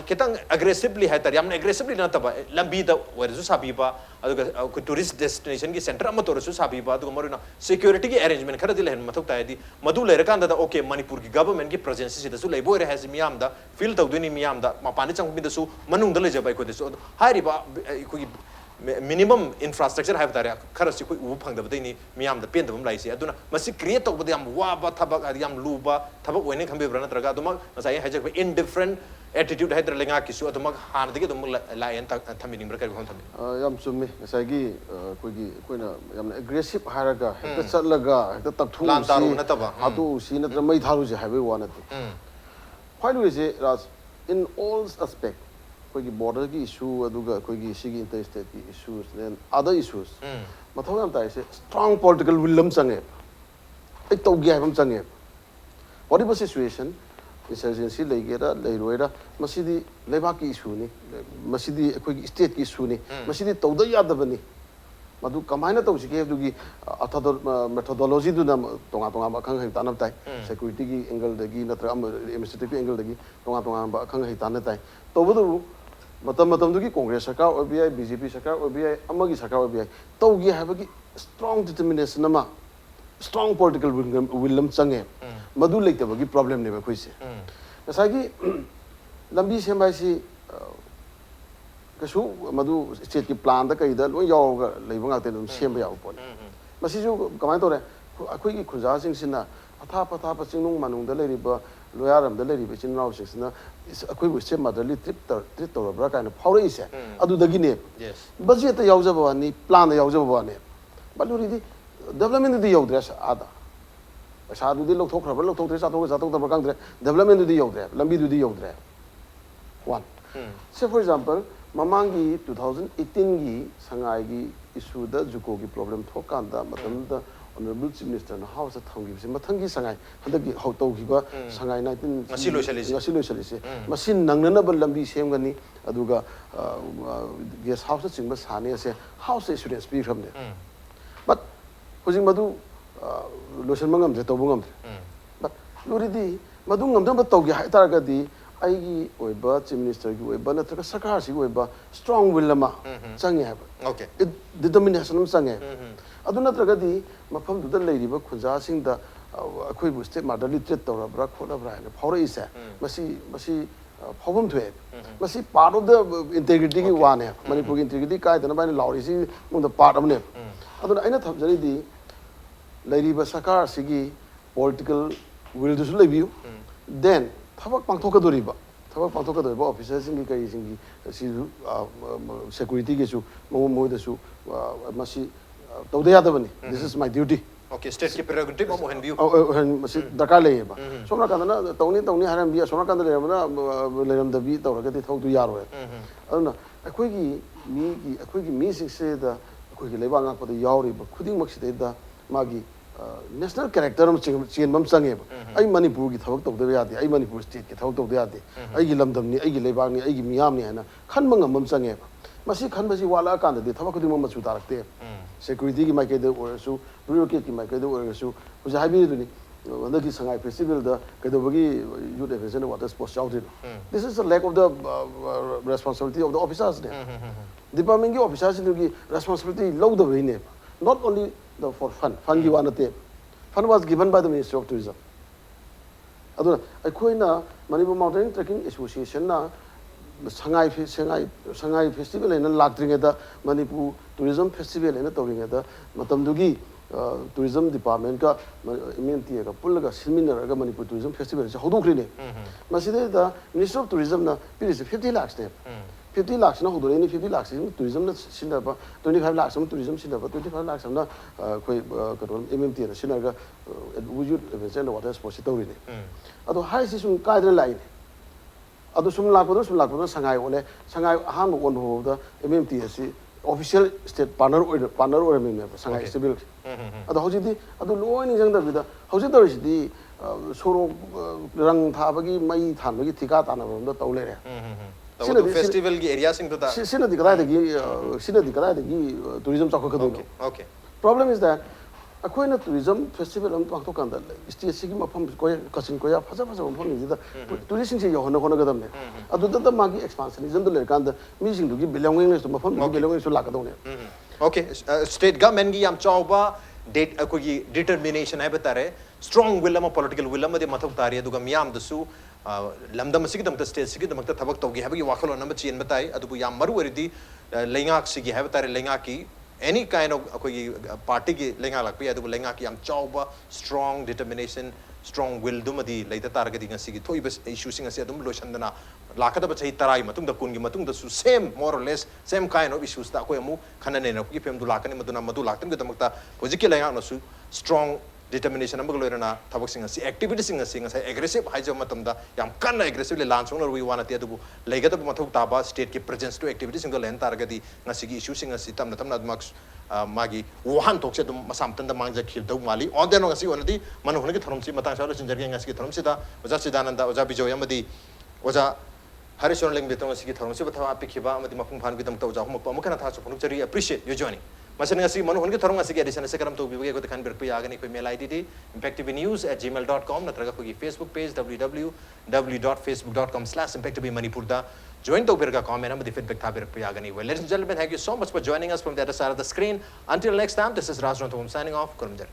kitang aggressively hai tar yamna aggressively na taba lambi da warisu sabiba aduga tourist destination ki center amma torasu sabiba aduga maruna security ki arrangement khara dil hen mathok taidi madu lerakanda da okay Manipur ki government ki presence si da su leibo re has miyam da feel tawduni miyam da mapani changbi da su manung da leja bai ko desu hari ba ko minimum infrastructure have tare khara si ko u phang da badai ni miyam da pen da bam lai si aduna masi create to bada yam wa ba thabak yam lu ba thabak oine khambe brana traga aduma masai hajak indifferent attitude hydra lenga kisu aduma han digi dum la en thamining bra kar hon thami yam chummi masai gi koina yam aggressive haraga hekta chatlaga hekta takthu lan taru na taba atu si na mai tharu je habe wa na khoi lu je ras in all aspect koi border ki issue aduga koi sigi interstate ki issues and other issues mathau yam tai se strong political will change ai tau gi habam change whatever situation insurgency leigera leiroira masidi lebak ki issue ni masidi koi state ki issue ni masidi tauda yadabani madu kamaina tau sike dugi athador methodology du na tonga ba khang hai tanam tai security ki angle dagi natra administrative angle dagi tonga ba khang hai tan tai tobudu matam dugi Congress sarkar OBI BJP sarkar OBI amagi sarkar OBI taugi habagi strong determination ama strong political will change madu leitabagi problem ne ba khoise asagi lambi sembai si kasu madu state ki plan da kai da lo yaw ga leibanga te dum semba yaw pon masi ju kamai tore akhoi ki khuja sing sina ꯄꯊꯥ ꯆꯤꯡꯅꯨꯡ ꯃꯅꯨꯡꯗ ꯂꯩꯔꯤꯕ ꯂꯣꯌꯥꯔꯝꯗ ꯂꯩꯔꯤꯕ ꯏꯆꯤꯟ ꯏꯅꯥꯎꯁꯤꯡꯁꯤꯅ ꯑꯩꯈꯣꯏꯕꯨ ꯁꯦ ꯃꯗꯔꯂꯤ treat ꯇꯧꯔꯕ꯭ꯔꯥ ꯀꯥꯏꯅ ꯐꯥꯎꯔꯛꯏꯁꯦ ꯑꯗꯨꯗꯒꯤꯅꯦ ꯕꯖꯦꯠꯇ ꯌꯥꯎꯖꯕ ꯋꯥꯅꯤ ꯄ꯭ꯂꯥꯟꯗ ꯌꯥꯎꯖꯕ ꯋꯥꯅꯤ ꯕꯂꯨꯔꯤꯗꯤ ꯗꯦꯕꯂꯞꯃꯦꯟꯗꯗꯤ ꯌꯧꯗ꯭ꯔꯦ ꯑꯥꯗ ꯄꯩꯁꯥꯗꯨꯗꯤ ꯂꯧꯊꯣꯛꯈ꯭ꯔꯕ꯭ꯔꯥ ꯂꯧꯊꯣꯛꯇ꯭ꯔꯦ ꯆꯥꯊꯣꯛꯇꯕ꯭ꯔꯥ ꯈꯪꯗ꯭रे ꯗꯦꯕꯂꯞꯃꯦꯟꯗꯨꯗꯤ ꯌꯧꯗ꯭ꯔꯦ ꯂꯝꯕꯤꯗꯨꯗꯤ ꯌꯧꯗ꯭ꯔꯦ वन से फॉर एग्जांपल ममांगी 2018 की संगाई इशू द जुको की प्रॉब्लम थोकांदा मतलब ऑनरेबल चीफ मिनिस्टर ना हाउस थंगी से मथंगी संगाई हदगी हौतो की संगाई 19 मसी से मसी नंगनब लंबी सेमगनी अदुगा गेस्ट हाउस चिंग साने से हाउस इंश्योरेंस भी हमने बट हुजिंग मधु लोशन मंगम जे तोबु ngam बट लुरिदी मधु ngam तौगे हाय तारगदी आईगी ओइबा चीफ मिनिस्टर की ओइबा नत्रका सरकार सी ओइबा स्ट्रांग विल लमा चंगे है ओके डिटरमिनेशन में चंगे अदु नत्रगदी मफम दुदा लेरिबा खुजा सिंग दा अखोय बु स्टेट मदरली ट्रीट तौरब्रा खोलब्रा ने फावरइसे मसी फावम थवे मसी पार्ट ऑफ द इंटीग्रिटी की वन है मणिपुर की इंटीग्रिटी काय दना बाय लाउरिसी मुंद पार्ट अमने अदु आइना थबजरीदी लेरिबा सरकार सिगी पॉलिटिकल विल दुसु लेबियु देन थबक पांथोकदोरिबा ऑफिसर सिंगी कई सिंगी सिजु सिक्योरिटी केसु मोदसु मसी तौदे यादबनी this is my duty okay state की प्रेरोगेटिव मो हेन व्यू मसी दरकार लेबा सोना कांदना तौनी हरम बी सोना कांद लेरमना लेरम दबी तौरगति थौतु यारो अदुना अखोगी मी सिंगसे द अखोगी लेबा ngakpad yauriba khuding makside da magi national character चेन चंगे आई मणिपुर की थबक तौदे यादे आई मणिपुर स्टेट की थबक तौदे यादे आई लमदमनी आई लेबागनी आई मियामनी है खनब ngam चंगे मसी खनबसी वाला कांदे थबक खुदिंग मचु तारक्ते सिक्योरिटी की माइकेदे ओरसु ब्यूरोक्रेट की माइकेदे ओरसु हुजा हाबिदुनी वंदकी संगाई फेस्टिवल द कदबगी यूथ एफेशन वाटर स्पोर्ट्स चाउदे this is the lack of the responsibility of the officers ने डिपार्टमेंट की ऑफिसर्स की रेस्पॉन्सिबिलिटी लौदबैने not only for fun की वानते fun was given by the Ministry of Tourism अदुना अखोइना मणिपुर माउंटेनिंग ट्रेकिंग एसोसिएशन ना संगाई फेस्टिवल है ना लाक्ट्रिंगे दा मणिपुर टूरिज्म फेस्टिवल है ना तौरिंगे दा मतमदुगी टूरिज्म डिपार्टमेंट का एमएनटी का पुल्लगा सिमिनरगा मणिपुर टूरिज्म फेस्टिवल से होदोख्रिने मसिदे दा मिनिस्टर ऑफ टूरिज्म ना पिरिस 50 लाख ने 50 लाख ना होदोरेनी 50 लाख से टूरिज्म ना सिनबा 25 लाख से टूरिज्म सिनबा 25 लाख से ना कोई कंट्रोल एमएमटी ना सिनरगा वुजुड एवेंट वाटर स्पोर्ट्स तौरिने अदो हाई से सुन कायदे लाइन अदो सुम लाखपदो संगाई ओले संगाई हाम ओन होदा एमएमटी से ऑफिशियल स्टेट पार्टनर ओर में संगाई सिविल अदो हौजिदी अदो लोइन जंगदबिदा हौजि तौरिसिदी सोरो रंग थाबगी मई थानबगी थिका तानबम तौ लेरे फेस्टिवल की एरिया सिंग तो सिनदी कदायदगी टूरिज्म चाखकदो ओके प्रॉब्लम इज दैट अखोइना टूरिज्म फेस्टिवल हम पांथोकांदा स्टेट सिगी मफम कोय कसिन कोया फजा मफम निदा टूरिस्ट सिंग से योहन होनगदमने अदुदा मागी एक्सपांशनिज्म द लेकांदा मीसिंग दुगी बिलोंगिंग तो मफम बिलोंगिंग सु लाकदोने ओके स्टेट गवर्नमेंट की याम चावबा डेट अखोगी डिटरमिनेशन है बतारे स्ट्रांग विल अमा पॉलिटिकल विल अमा दे मथौ तारी अदुगा मियाम दसु लमदम सिगदम स्टेट सिगदम थबक तौगी हाबगी वाखलो नम चेन बताई अदुबु याम मरु वरिदी लेंगाक सिगी है बतारे लेंगा की any kind of अखोगी पार्टी की लेंगा लकपी अदुबु लेंगा की याम चावबा strong determination strong will दुमदी लेता तारगदी ngasi थोइब इशू सिंग असे अदुम लोशनदना लाखदब चही तराई मतुंग द कुनगी मतुंग द सु सेम मोर और less same kind of issues ता कोय अमु खनने न की फेम दु लाकनी मदुना मदु लाक्तम के दमकता होजिके लेंगा नसु strong determination number loirana thabak singa si activity singa singa sai aggressive haijo matamda yam kan aggressively launch owner we want to do lega to mathuk taba state ki presence to activity singa len targadi ngasi gi issue singa si tamna tamna max magi wahan tokse dum masam tanda mangja khil dau mali on den ngasi onadi man hungi thorumsi matang sala sinjarge ngasi ki thorumsi da oja Chidananda oja Bijoy amadi oja Hareshwar leng betong ngasi ki thorumsi batha apikhiba amadi mapung phan gi dam ta oja hum pa mukana tha chupunu chari appreciate you joining मसन ngasi manu hungi thorong ngasi edition se karam to bibage ko dekhan berku yagani ko mail id impactvnews@gmail.com natraga ko Facebook page www.facebook.com/impactvmanipur da join to berga comment am feedback tha berku yagani well ladies and gentlemen thank you so much for joining us from the other side of the screen until next time this is Raj Nongthombam signing off kurumjar